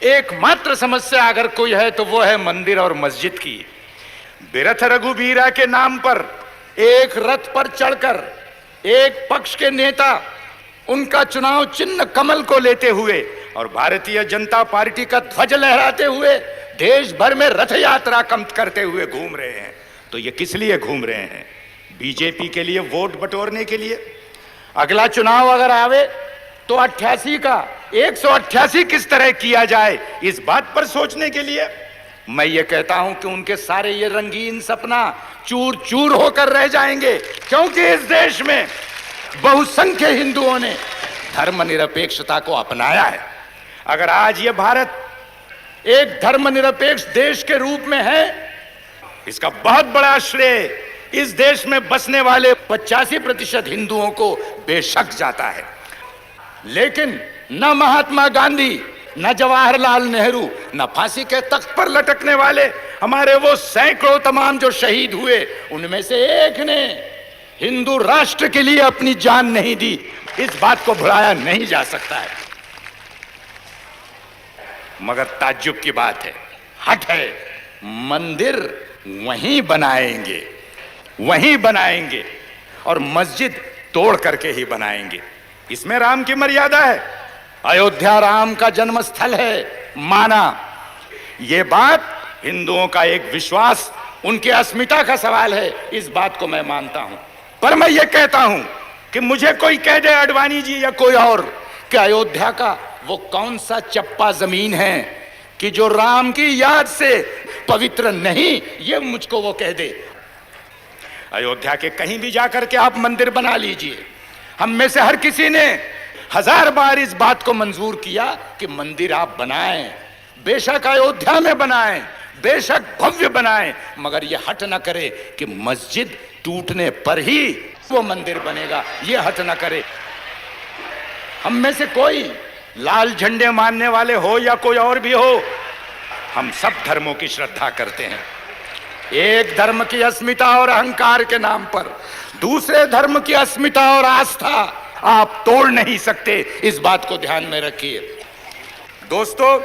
एकमात्र समस्या अगर कोई है तो वो है मंदिर और मस्जिद की। बिरथ रघुबीरा के नाम पर एक रथ पर चढ़कर एक पक्ष के नेता उनका चुनाव चिन्ह कमल को लेते हुए और भारतीय जनता पार्टी का ध्वज लहराते हुए देश भर में रथ यात्रा करते हुए घूम रहे हैं। तो ये किस लिए घूम रहे हैं? बीजेपी के लिए वोट बटोरने के लिए। अगला चुनाव अगर आवे तो 88 का 188 किस तरह किया जाए, इस बात पर सोचने के लिए। मैं ये कहता हूं कि उनके सारे ये रंगीन सपना चूर चूर होकर रह जाएंगे, क्योंकि इस देश में बहुसंख्य हिंदुओं ने धर्मनिरपेक्षता को अपनाया है। अगर आज ये भारत एक धर्मनिरपेक्ष देश के रूप में है, इसका बहुत बड़ा श्रेय इस देश में बसने वाले 85% हिंदुओं को बेशक जाता है। लेकिन न महात्मा गांधी, न जवाहरलाल नेहरू, न फांसी के तख्त पर लटकने वाले हमारे वो सैकड़ों तमाम जो शहीद हुए, उनमें से एक ने हिंदू राष्ट्र के लिए अपनी जान नहीं दी। इस बात को भुलाया नहीं जा सकता है। मगर ताज्जुब की बात है, हट है, मंदिर वहीं बनाएंगे और मस्जिद तोड़ करके ही बनाएंगे। इसमें राम की मर्यादा है। अयोध्या राम का जन्म स्थल है, माना। यह बात हिंदुओं का एक विश्वास, उनकी अस्मिता का सवाल है, इस बात को मैं मानता हूं। पर मैं ये कहता हूं कि मुझे कोई कह दे, अडवाणी जी या कोई और, कि अयोध्या का वो कौन सा चप्पा जमीन है कि जो राम की याद से पवित्र नहीं, ये मुझको वो कह दे। अयोध्या के कहीं भी जाकर के आप मंदिर बना लीजिए। हम में से हर किसी ने 1000 बार इस बात को मंजूर किया कि मंदिर आप बनाएं, बेशक अयोध्या में बनाएं, बेशक भव्य बनाएं, मगर ये हट न करे कि मस्जिद टूटने पर ही वो मंदिर बनेगा। ये हट न करे। हम में से कोई लाल झंडे मानने वाले हो या कोई और भी हो, हम सब धर्मों की श्रद्धा करते हैं। एक धर्म की अस्मिता और अहंकार के नाम पर दूसरे धर्म की अस्मिता और आस्था आप तोड़ नहीं सकते। इस बात को ध्यान में रखिए। दोस्तों,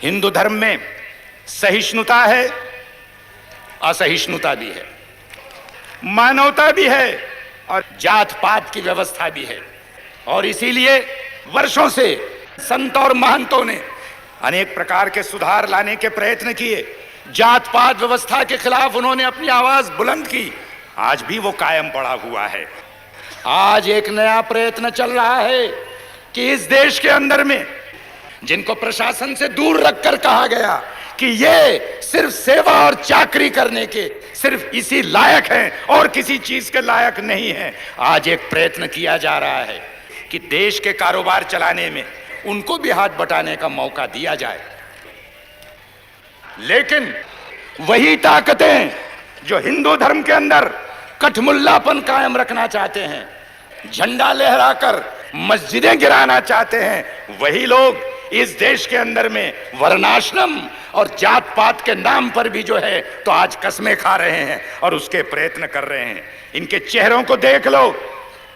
हिंदू धर्म में सहिष्णुता है, असहिष्णुता भी है, मानवता भी है और जात पात की व्यवस्था भी है। और इसीलिए वर्षों से संत और महंतों ने अनेक प्रकार के सुधार लाने के प्रयत्न किए। जात पात व्यवस्था के खिलाफ उन्होंने अपनी आवाज बुलंद की। आज भी वो कायम पड़ा हुआ है। आज एक नया प्रयत्न चल रहा है कि इस देश के अंदर में जिनको प्रशासन से दूर रखकर कहा गया कि ये सिर्फ सेवा और चाकरी करने के सिर्फ इसी लायक हैं और किसी चीज के लायक नहीं हैं, आज एक प्रयत्न किया जा रहा है कि देश के कारोबार चलाने में उनको भी हाथ बटाने का मौका दिया जाए। लेकिन वही ताकतें जो हिंदू धर्म के अंदर कठमुल्लापन कायम रखना चाहते हैं, झंडा लहराकर मस्जिदें गिराना चाहते हैं, वही लोग इस देश के अंदर में वर्णाश्रम और जात पात के नाम पर भी जो है तो आज कस्में खा रहे हैं और उसके प्रयत्न कर रहे हैं। इनके चेहरों को देख लो,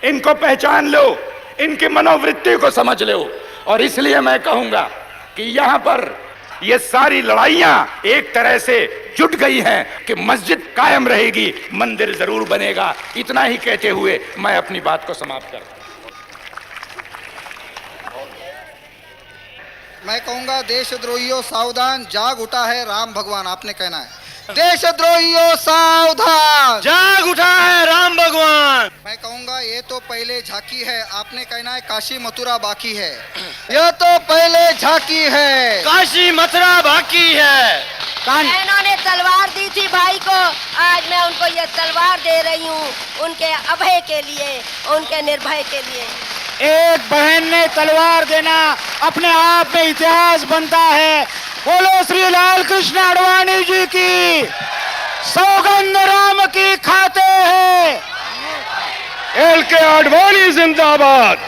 इनको पहचान लो, इनकी मनोवृत्ति को समझ लो। और इसलिए मैं कहूंगा कि यहां पर ये सारी लड़ाइयां एक तरह से जुट गई हैं कि मस्जिद कायम रहेगी, मंदिर जरूर बनेगा। इतना ही कहते हुए मैं अपनी बात को समाप्त करता हूं। मैं कहूंगा देशद्रोहियों सावधान, जाग उठा है राम भगवान। आपने कहना है देशद्रोहियों सावधान, जाग उठा है राम भगवान। मैं कहूंगा ये तो पहले झांकी है। आपने कहना है काशी मथुरा बाकी है। यह तो पहले झांकी है, काशी मथुरा बाकी है। बहनों ने तलवार दी थी भाई को, आज मैं उनको ये तलवार दे रही हूँ, उनके अभय के लिए, उनके निर्भय के लिए। एक बहन ने तलवार देना अपने आप में इतिहास बनता है। बोलो श्री लाल कृष्ण आडवाणी जी की, सौगंध राम की खाते हैं। LK आडवाणी जिंदाबाद,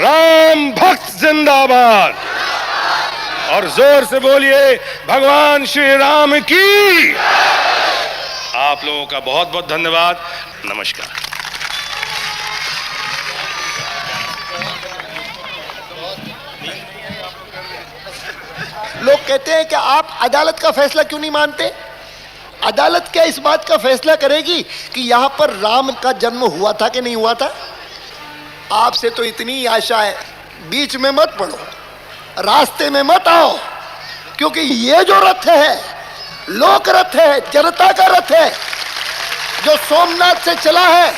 राम भक्त जिंदाबाद। और जोर से बोलिए भगवान श्री राम की। आप लोगों का बहुत बहुत धन्यवाद। नमस्कार। लोग कहते हैं कि आप अदालत का फैसला क्यों नहीं मानते? अदालत क्या इस बात का फैसला करेगी कि यहां पर राम का जन्म हुआ था कि नहीं हुआ था? आपसे तो इतनी आशा है, बीच में मत पड़ो, रास्ते में मत आओ, क्योंकि ये जो रथ है लोक रथ है, जनता का रथ है, जो सोमनाथ से चला है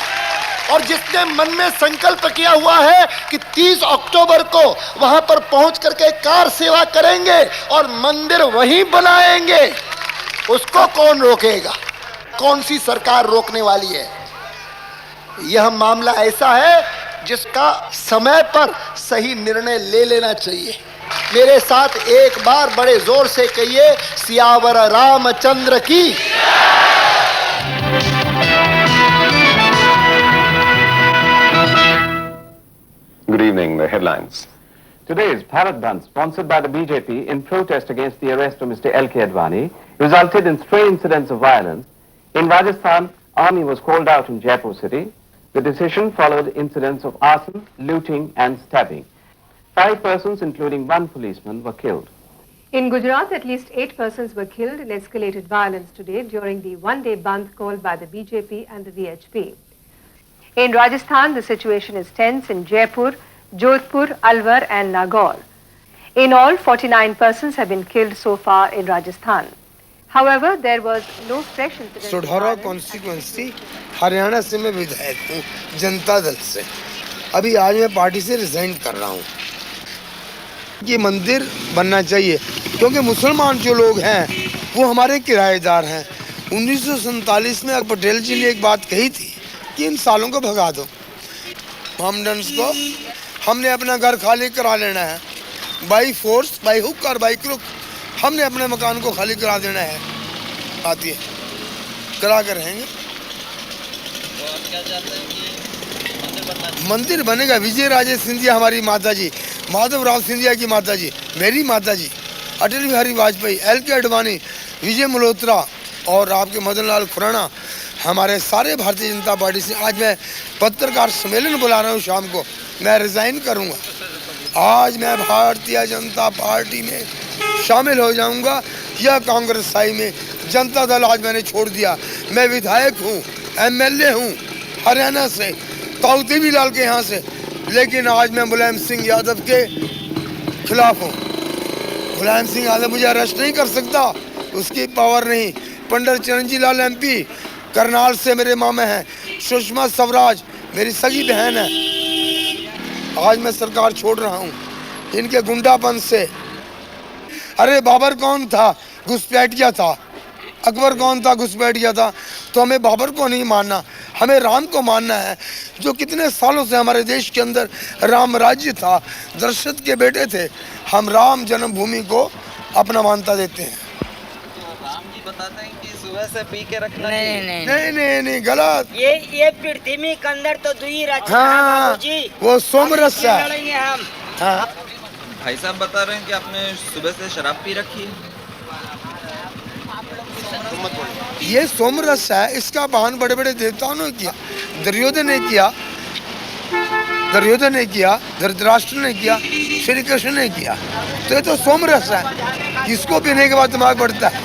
और जिसने मन में संकल्प किया हुआ है कि 30 अक्टूबर को वहां पर पहुंच करके कार सेवा करेंगे और मंदिर वहीं बनाएंगे, उसको कौन रोकेगा? कौन सी सरकार रोकने वाली है? यह मामला ऐसा है जिसका समय पर सही निर्णय ले लेना चाहिए। मेरे साथ एक बार बड़े जोर से कहिए, सियावर रामचंद्र की। Good evening. The headlines. Today's Bharat Bandh, sponsored by the BJP in protest against the arrest of Mr. LK Advani, resulted in stray incidents of violence. In Rajasthan, army was called out in Jaipur city. The decision followed incidents of arson, looting and stabbing. 5 persons, including 1 policeman, were killed. In Gujarat, at least 8 persons were killed in escalated violence today during the one-day bandh called by the BJP and the VHP. In Rajasthan, the situation is tense in Jaipur, Jodhpur, Alwar and Nagaur. In all, 49 persons have been killed so far in Rajasthan. However, there was no fresh incident. Sadhaura constituency Haryana से मैं विधायक हूँ जनता दल से। अभी आज मैं party से resign कर रहा हूँ। ये मंदिर बनना चाहिए क्योंकि मुसलमान जो लोग हैं वो हमारे किराएदार हैं। 1947 में पटेल जी ने एक बात कही थी कि इन सालों को भगा दो। हमडन्स को हमने अपना घर खाली करा लेना है, बाई फोर्स, बाई हुक और बाई क्रुक हमने अपने मकान को खाली करा देना है। आती है करा कर रहेंगे। मंदिर बनेगा। विजय राजे सिंधिया हमारी माता जी, माधवराव सिंधिया की माता जी, मेरी माता जी, अटल बिहारी वाजपेयी, LK आडवाणी, विजय मल्होत्रा और आपके मदन लाल खुराना, हमारे सारे भारतीय जनता पार्टी से आज मैं पत्रकार सम्मेलन बुला रहा हूँ। शाम को मैं रिजाइन करूँगा। आज मैं भारतीय जनता पार्टी में शामिल हो जाऊँगा या कांग्रेस साई में। जनता दल आज मैंने छोड़ दिया। मैं विधायक हूँ, MLA हूँ हरियाणा से, ताऊ लाल के यहाँ से, लेकिन आज मैं मुलायम सिंह यादव के खिलाफ हूँ। मुलायम सिंह यादव मुझे अरेस्ट नहीं कर सकता, उसकी पावर नहीं। पंडित चिरंजी लाल MP करनाल से मेरे मामे हैं। सुषमा स्वराज मेरी सगी बहन है। आज मैं सरकार छोड़ रहा हूँ इनके गुंडापन से। अरे बाबर कौन था? घुसपैठिया था। अकबर कौन था? घुसपैठिया था। तो हमें बाबर को नहीं मानना, हमें राम को मानना है, जो कितने सालों से हमारे देश के अंदर राम राज्य था, दशरथ के बेटे थे। हम राम जन्मभूमि को अपना मान्यता देते हैं। राम जी बताते हैं कि सुबह से पी के रखना नहीं गलत। ये पृथ्वी के अंदर तो दुई रचना हाँ, जी, वो सोमरस है। हम हाँ। भाई साहब बता रहे हैं कि आपने सुबह से शराब पी रखी है। ये सोमरस है, इसका बहन बड़े बड़े देवताओं ने किया। दुर्योधन ने किया, धृतराष्ट्र ने किया, श्री कृष्ण ने किया। तो ये तो सोमरस है, इसको पीने के बाद दिमाग बढ़ता है।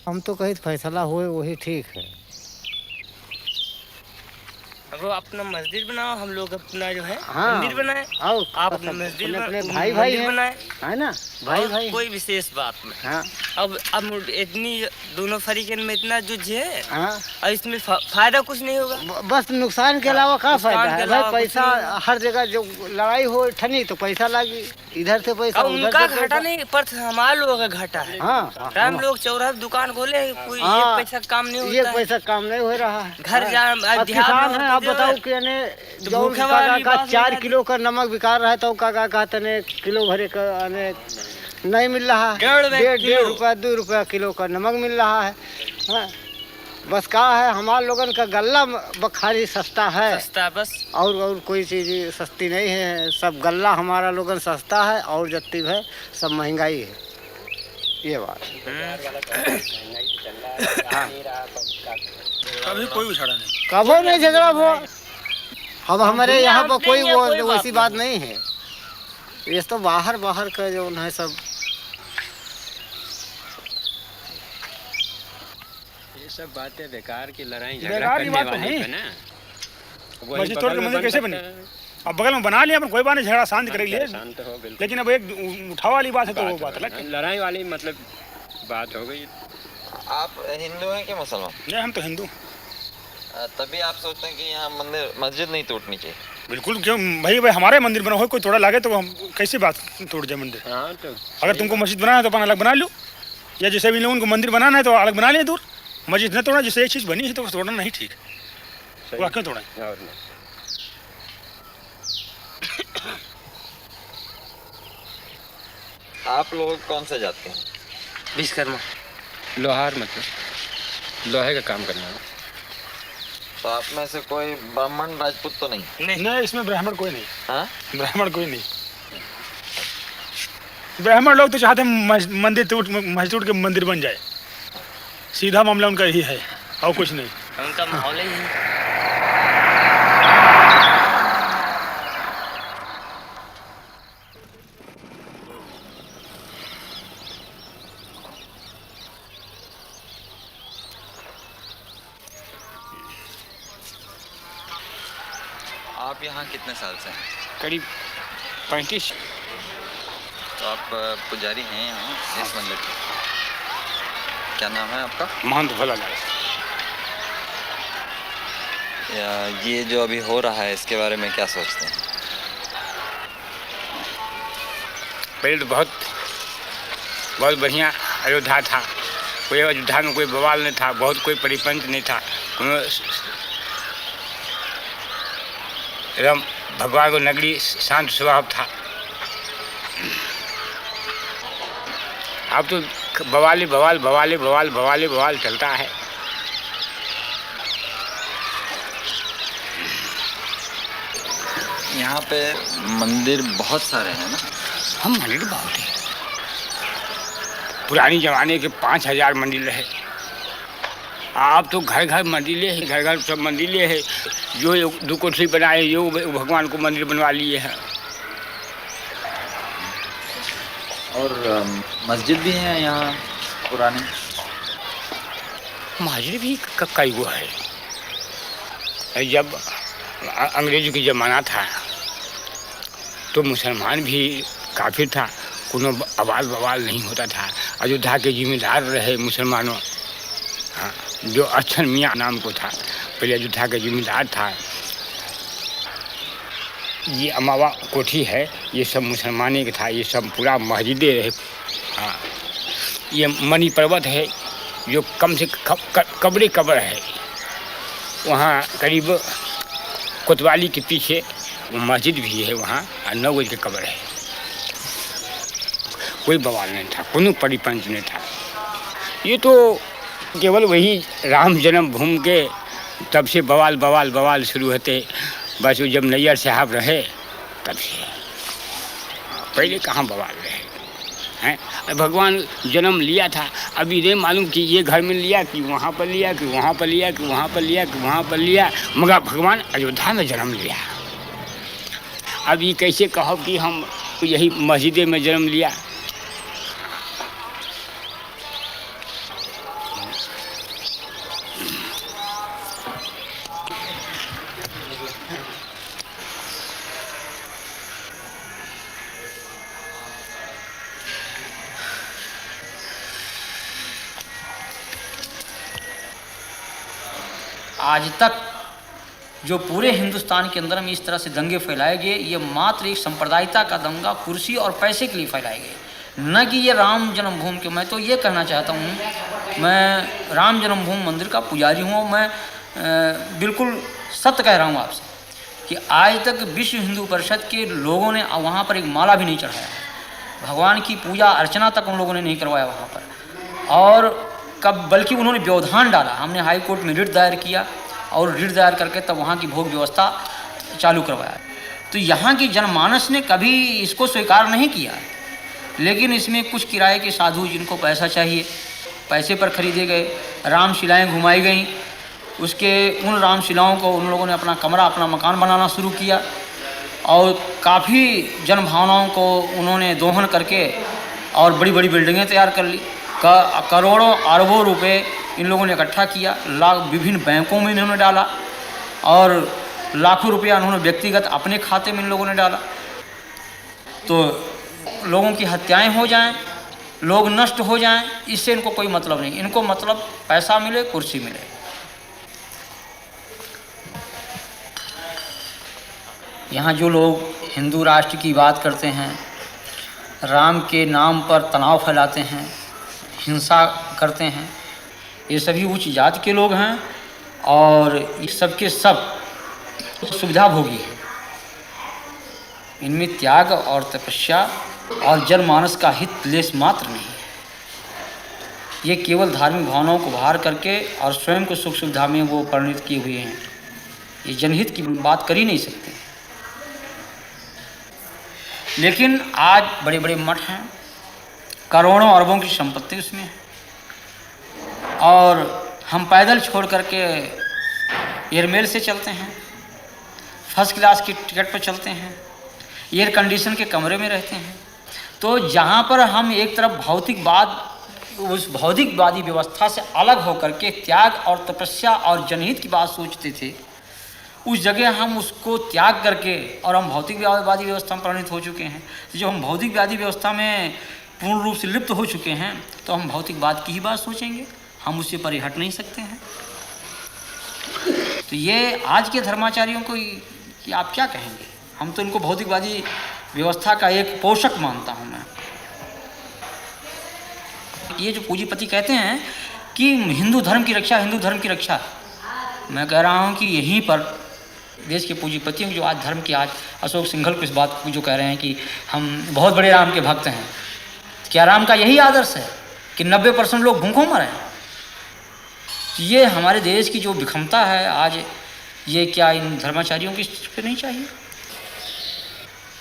हम तो कहीं फैसला हुए वही ठीक है। वो अपना मस्जिद बनाओ, हम लोग अपना जो है हाँ, मंदिर बनाए। आओ आप अपना मस्जिद अपने भाई हैं, बनाए, है ना, भाई भाई। कोई विशेष बात नहीं। हाँ। अब इतनी दोनों फरीकन में इतना जुझ है। हाँ। और इसमें फायदा कुछ नहीं होगा, बस नुकसान के अलावा क्या फायदा है भाई। पैसा हर जगह जो लड़ाई हो ठनी तो पैसा लागी, इधर से पैसा उनका घाटा नहीं पर हमारे लोगों का घाटा है। हाँ, हम लोग चौराहे दुकान खोले, कोई हाँ, एक पैसा काम नहीं होता, एक पैसा काम नहीं हो रहा है। घर जा किसान है, आप बताओ कि जो का 4 किलो का नमक बिका रहा है तो का कहते ने किलो भरे का नहीं मिल रहा है। 1.5 रुपया 2 रुपया किलो का नमक मिल रहा है। हाँ। बस का है हमारे लोगन का गल्ला बखारी सस्ता है, सस्ता बस, और कोई चीज सस्ती नहीं है। सब गल्ला हमारा लोगन सस्ता है और जत्ती है सब महंगाई है। ये बात कभी कोई उछाड़ा नहीं, कभी नहीं झगड़ा हुआ। अब हमारे यहाँ पर कोई वो वैसी बात नहीं है। ये तो बाहर का जो है सब ये सब बातें बेकार की लड़ाई बेकार की बात तो है ना। मस्जिद तोड़ के मंदिर कैसे बने? अब बगल में बना लिया, कोई बात नहीं, झगड़ा शांत कर लिए, लेकिन अब एक उठाव वाली बात है तो वो बात अलग, लड़ाई वाली मतलब बात हो गई। आप हिंदू हैं कि मुसलमान? नहीं, हम तो हिंदू। तभी आप सोचते हैं कि यहाँ मस्जिद नहीं तोड़नी चाहिए? बिल्कुल, क्यों भाई हमारे मंदिर बना हो, कोई तोड़ा लागे तो हम कैसी बात तोड़ जाए मंदिर। हाँ, तो अगर तुमको मस्जिद बनाना है तो अपन अलग बना लो, या जैसे भी लोगों को मंदिर बनाना है तो अलग बना लिया दूर। मस्जिद न तोड़ा, जिससे एक चीज़ बनी है तो तोड़ना नहीं ठीक, वो क्यों तोड़ा? आप लोग कौन से जाते हैं? विश्वकर्मा, लोहार, मतलब लोहे का काम करना है। तो आप में से कोई ब्राह्मण राजपूत तो नहीं? नहीं, इसमें ब्राह्मण कोई नहीं। हाँ? ब्राह्मण कोई नहीं। ब्राह्मण लोग तो चाहते हैं मंदिर टूट, मस्जिद टूट के मंदिर बन जाए, सीधा मामला उनका यही है और कुछ नहीं। उनका माहौल ही है। आप यहाँ कितने साल से हैं? करीब 35। तो आप पुजारी हैं यहाँ इस मंदिर के? क्या नाम है आपका? महंत भलालाल। ये जो अभी हो रहा है इसके बारे में क्या सोचते हैं? पहले तो बहुत बढ़िया अयोध्या था, कोई अयोध्या में कोई बवाल नहीं था, बहुत कोई परिपंच नहीं था, एकदम भगवान को नगरी शांत स्वभाव था। अब तो बवाल चलता है। यहाँ पे मंदिर बहुत सारे हैं ना? हम मंदिर बहुत है, पुरानी जमाने के 5000 मंदिर है। आप तो घर मंदिर है, घर सब मंदिर है। जो 2 कोठरी बनाए जो भगवान को मंदिर बनवा लिए हैं। और मस्जिद भी है यहाँ पुरानी? मस्जिद भी कई वो है। जब अंग्रेजों की ज़माना था तो मुसलमान भी काफी था, कोनो आवाज़ बवाल नहीं होता था। अयोध्या के जिम्मेदार रहे मुसलमानों, हाँ, जो अच्छन मियाँ नाम को था, पहले अयोध्या का जिम्मेदार था। ये अमावा कोठी है, ये सब मुसलमानी का था, ये सब पूरा मस्जिदें रहे। हाँ, ये मणि पर्वत है जो कम से कब्र है, वहाँ करीब कोतवाली के पीछे वो मस्जिद भी है, वहाँ 9 गज की कब्र है। कोई बवाल नहीं था, कोनो परिपंच नहीं था। ये तो केवल वही राम जन्मभूमि के तब से बवाल बवाल बवाल शुरू होते। बस वो जब नैयर साहब रहे तब से, पहले कहाँ बवाल रहे हैं। भगवान जन्म लिया था, अभी नहीं मालूम कि ये घर में लिया कि वहाँ पर लिया कि वहाँ पर लिया कि वहाँ पर लिया कि वहाँ पर लिया, मगर भगवान अयोध्या में जन्म लिया। अब ये कैसे कहो कि हम यही मस्जिद में जन्म लिया। आज तक जो पूरे हिंदुस्तान के अंदर में इस तरह से दंगे फैलाए गए, ये मात्र एक सांप्रदायिकता का दंगा कुर्सी और पैसे के लिए फैलाए गए, न कि ये राम जन्मभूमि के। मैं तो ये कहना चाहता हूँ, मैं राम जन्मभूमि मंदिर का पुजारी हूँ। मैं बिल्कुल सत्य कह रहा हूँ आपसे कि आज तक विश्व हिंदू परिषद के लोगों ने वहाँ पर एक माला भी नहीं चढ़ाया, भगवान की पूजा अर्चना तक उन लोगों ने नहीं करवाया वहाँ पर। और कब बल्कि उन्होंने व्यवधान डाला। हमने हाई कोर्ट में रिट दायर किया और रिट दायर करके तब वहाँ की भोग व्यवस्था चालू करवाया। तो यहाँ की जनमानस ने कभी इसको स्वीकार नहीं किया, लेकिन इसमें कुछ किराए के साधु जिनको पैसा चाहिए, पैसे पर खरीदे गए रामशिलाएँ घुमाई गईं। उसके उन रामशिलाओं को उन लोगों ने अपना कमरा, अपना मकान बनाना शुरू किया और काफ़ी जनभावनाओं को उन्होंने दोहन करके और बड़ी बड़ी बिल्डिंगें तैयार कर ली। करोड़ों अरबों रुपए इन लोगों ने इकट्ठा किया, विभिन्न बैंकों में इन्होंने डाला और लाखों रुपया उन्होंने व्यक्तिगत अपने खाते में इन लोगों ने डाला। तो लोगों की हत्याएं हो जाएं, लोग नष्ट हो जाएं, इससे इनको कोई मतलब नहीं। इनको मतलब पैसा मिले, कुर्सी मिले। यहाँ जो लोग हिंदू राष्ट्र की बात करते हैं, राम के नाम पर तनाव फैलाते हैं, हिंसा करते हैं, ये सभी उच्च जाति के लोग हैं और इस सब के सब सुविधा भोगी हैं। इनमें त्याग और तपस्या और जनमानस का हित लेस मात्र नहीं है। ये केवल धार्मिक भावनाओं को बाहर करके और स्वयं को सुख सुविधा में वो परिणित किए हुए हैं। ये जनहित की बात कर ही नहीं सकते। लेकिन आज बड़े बड़े मठ हैं, करोड़ों अरबों की संपत्ति उसमें है और हम पैदल छोड़ करके एयरमेल से चलते हैं, फर्स्ट क्लास की टिकट पर चलते हैं, एयर कंडीशन के कमरे में रहते हैं। तो जहाँ पर हम एक तरफ भौतिकवाद, उस भौतिकवादी व्यवस्था से अलग होकर के त्याग और तपस्या और जनहित की बात सोचते थे, उस जगह हम उसको त्याग करके और हम भौतिकवादी व्यवस्था में परिणित हो चुके हैं। तो जब हम भौतिकवादी व्यवस्था में पूर्ण रूप से लिप्त हो चुके हैं तो हम भौतिकवाद की ही बात सोचेंगे, हम उससे परे हट नहीं सकते हैं। तो ये आज के धर्माचार्यों को कि आप क्या कहेंगे? हम तो इनको भौतिकवादी व्यवस्था का एक पोषक मानता हूँ मैं। ये जो पूंजीपति कहते हैं कि हिंदू धर्म की रक्षा, हिंदू धर्म की रक्षा, मैं कह रहा हूँ कि यहीं पर देश के पूंजीपतियों जो आज धर्म के, आज अशोक सिंघल को इस बात को जो कह रहे हैं कि हम बहुत बड़े राम के भक्त हैं, क्या राम का यही आदर्श है कि 90% लोग भूखों मरे? ये हमारे देश की जो विषमता है आज, ये क्या इन धर्माचार्यों की पे नहीं चाहिए?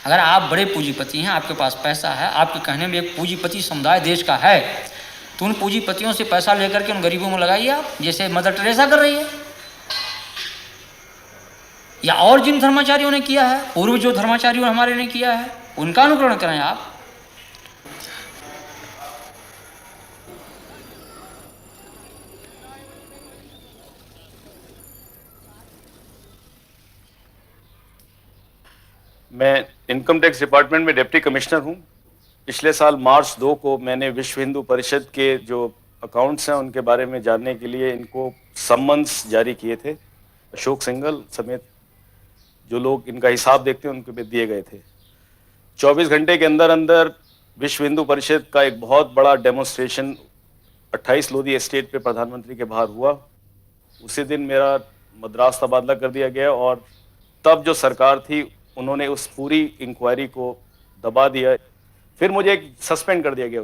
अगर आप बड़े पूंजीपति हैं, आपके पास पैसा है, आपके कहने में एक पूंजीपति समुदाय देश का है, तो उन पूंजीपतियों से पैसा लेकर के उन गरीबों में लगाइए आप, जैसे मदर टेरेसा कर रही है, या और जिन धर्माचार्यों ने किया है, पूर्व जो धर्माचार्यों हमारे ने किया है, उनका अनुकरण करें आप। मैं इनकम टैक्स डिपार्टमेंट में डिप्टी कमिश्नर हूं। पिछले साल मार्च 2 को मैंने विश्व हिंदू परिषद के जो अकाउंट्स हैं उनके बारे में जानने के लिए इनको सम्मन्स जारी किए थे। अशोक सिंघल समेत जो लोग इनका हिसाब देखते हैं उनके पे दिए गए थे। 24 घंटे के अंदर अंदर विश्व हिंदू परिषद का एक बहुत बड़ा डेमोन्स्ट्रेशन 28 लोधी एस्टेट पे प्रधानमंत्री के बाहर हुआ। उसी दिन मेरा मद्रास तबादला कर दिया गया और तब जो सरकार थी उन्होंने उस पूरी इंक्वायरी को दबा दिया। फिर मुझे सस्पेंड कर दिया गया।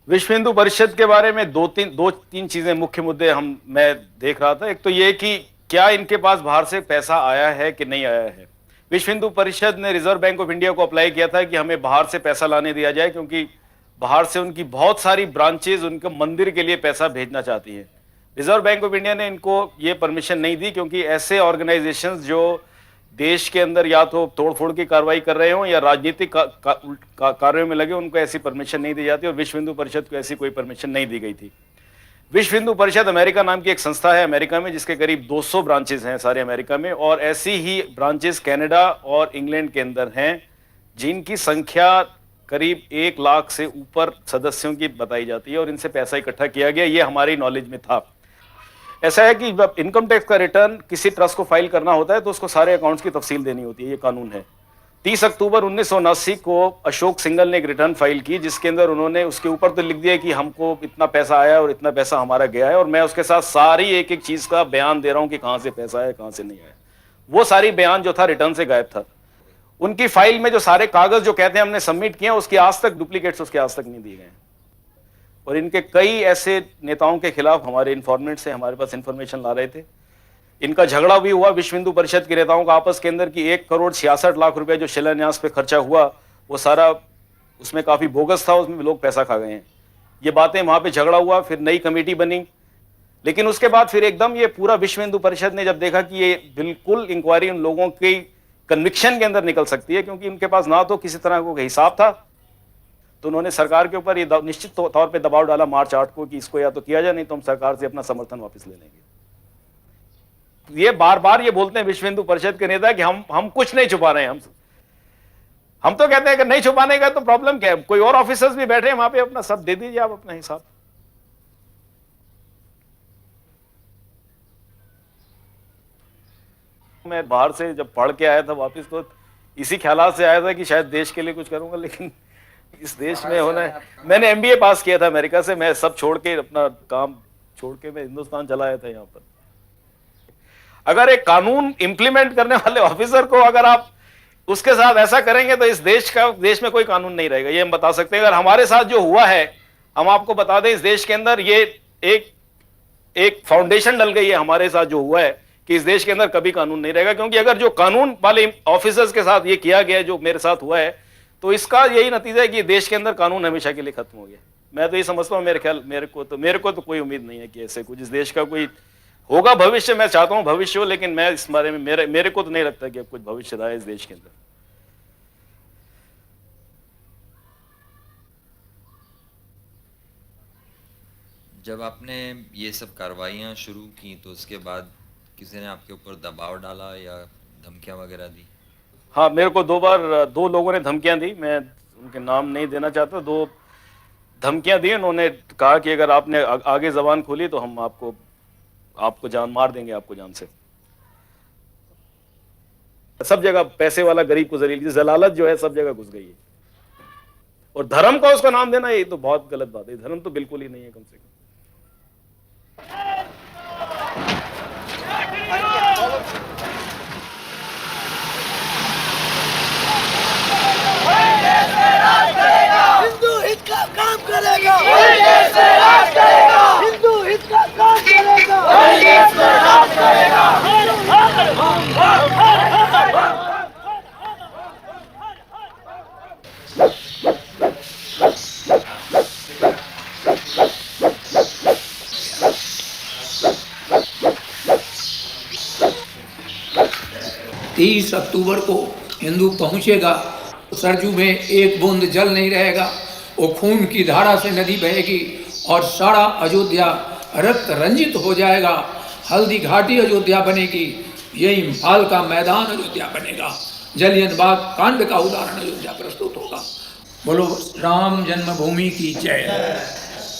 विश्व हिंदू परिषद के बारे में दो तीन चीजें मुख्य मुद्दे मैं देख रहा था। एक तो ये कि क्या इनके पास बाहर से पैसा आया है कि नहीं आया है। विश्व हिंदू परिषद ने रिजर्व बैंक ऑफ इंडिया को अप्लाई किया था कि हमें बाहर से पैसा लाने दिया जाए, क्योंकि बाहर से उनकी बहुत सारी ब्रांचेज उनके मंदिर के लिए पैसा भेजना चाहती हैं। रिजर्व बैंक ऑफ इंडिया ने इनको ये परमिशन नहीं दी, क्योंकि ऐसे ऑर्गेनाइजेशंस जो देश के अंदर या तो तोड़फोड़ की कार्रवाई कर रहे हो या राजनीतिक कार्यों में लगे, उनको ऐसी परमिशन नहीं दी जाती, और विश्व हिंदू परिषद को ऐसी कोई परमिशन नहीं दी गई थी। विश्व हिंदू परिषद अमेरिका नाम की एक संस्था है अमेरिका में, जिसके करीब 200 ब्रांचेस हैं सारे अमेरिका में, और ऐसी ही ब्रांचेस कनाडा और इंग्लैंड के अंदर हैं, जिनकी संख्या करीब 1 लाख से ऊपर सदस्यों की बताई जाती है, और इनसे पैसा इकट्ठा किया गया। ये हमारी नॉलेज में था। ऐसा है कि जब इनकम टैक्स का रिटर्न किसी ट्रस्ट को फाइल करना होता है तो उसको सारे अकाउंट्स की तफसील देनी होती है, ये कानून है। 30 अक्टूबर 1979 को अशोक सिंघल ने एक रिटर्न फाइल की, जिसके अंदर उन्होंने उसके ऊपर तो लिख दिया कि हमको इतना पैसा आया और इतना पैसा हमारा गया है, और मैं उसके साथ सारी एक एक चीज का बयान दे रहा हूं कि कहां से पैसा आया कहां से नहीं आया। वो सारी बयान जो था रिटर्न से गायब था। उनकी फाइल में जो सारे कागज जो कहते हैं हमने सबमिट किए, उसकी आज तक डुप्लीकेट्स उसके आज तक नहीं दिए गए। और इनके कई ऐसे नेताओं के खिलाफ हमारे इन्फॉर्मेंट से हमारे पास इंफॉर्मेशन ला रहे थे। इनका झगड़ा भी हुआ विश्व हिंदू परिषद के नेताओं का आपस के अंदर कि 1,66,00,000 रुपए जो शिलान्यास पे खर्चा हुआ, वो सारा उसमें काफी बोगस था, उसमें लोग पैसा खा गए हैं। ये बातें वहां पे झगड़ा हुआ, फिर नई कमेटी बनी, लेकिन उसके बाद फिर एकदम ये पूरा विश्व हिंदू परिषद ने जब देखा कि ये बिल्कुल इंक्वायरी उन लोगों की कन्विक्शन के अंदर निकल सकती है, क्योंकि उनके पास ना तो किसी तरह का हिसाब था, तो उन्होंने सरकार के ऊपर ये निश्चित तौर पे दबाव डाला मार्च 8 को कि इसको या तो किया जाए, नहीं तो हम सरकार से अपना समर्थन वापस ले लेंगे। ये बार बार ये बोलते हैं विश्व हिंदू परिषद के नेता कि हम कुछ नहीं छुपा रहे हैं। हम तो कहते हैं कि नहीं छुपाने का तो प्रॉब्लम क्या है, कोई और ऑफिसर्स भी बैठे हैं वहां पे, अपना सब दे दीजिए आप अपना हिसाब। मैं बाहर से जब पढ़ के आया था वापस, तो इसी ख्याल से आया था कि शायद देश के लिए कुछ करूंगा, लेकिन इस देश में होना है। मैंने MBA पास किया था अमेरिका से, मैं सब छोड़ के अपना काम छोड़ के मैं हिंदुस्तान चला आया था यहाँ पर। अगर एक कानून इंप्लीमेंट करने वाले ऑफिसर को अगर आप उसके साथ ऐसा करेंगे तो इस देश में कोई कानून नहीं रहेगा, ये हम बता सकते हैं। अगर हमारे साथ जो हुआ है, हम आपको बता दें, इस देश के अंदर ये एक फाउंडेशन डल गई है हमारे साथ जो हुआ है कि इस देश के अंदर कभी कानून नहीं रहेगा। क्योंकि अगर जो कानून वाले ऑफिसर्स के साथ ये किया गया जो मेरे साथ हुआ है, तो इसका यही नतीजा है कि देश के अंदर कानून हमेशा के लिए खत्म हो गया। मैं तो ये समझता हूँ, मेरे को तो कोई उम्मीद नहीं है कि ऐसे कुछ इस देश का कोई होगा भविष्य। मैं चाहता हूँ भविष्य हो, लेकिन मैं इस बारे में मेरे को तो नहीं लगता कि अब कुछ भविष्य रहा है इस देश के अंदर। जब आपने ये सब कार्रवाइयाँ शुरू की तो उसके बाद किसी ने आपके ऊपर दबाव डाला या धमकियाँ वगैरह दी? हाँ, मेरे को 2 बार 2 लोगों ने धमकियां दी, मैं उनके नाम नहीं देना चाहता। 2 धमकियां दी, उन्होंने कहा कि अगर आपने आगे जबान खोली तो हम आपको जान मार देंगे, आपको जान से। सब जगह पैसे वाला गरीब को जलील, जलालत जो है सब जगह घुस गई है। और धर्म का उसका नाम देना ये तो बहुत गलत बात है। धर्म तो बिल्कुल ही नहीं है कम से कम। हिंदू हित का काम करेगा, हिंदू हित का काम करेगा। तीस अक्टूबर को हिंदू पहुंचेगा, सरजू में एक बूंद जल नहीं रहेगा, वो खून की धारा से नदी बहेगी और सारा अयोध्या रक्त रंजित हो जाएगा। हल्दी घाटी अयोध्या बनेगी, ये इम्फाल का मैदान अयोध्या बनेगा, जलियन बाग कांड का उदाहरण अयोध्या प्रस्तुत होगा। बोलो राम जन्मभूमि की जय,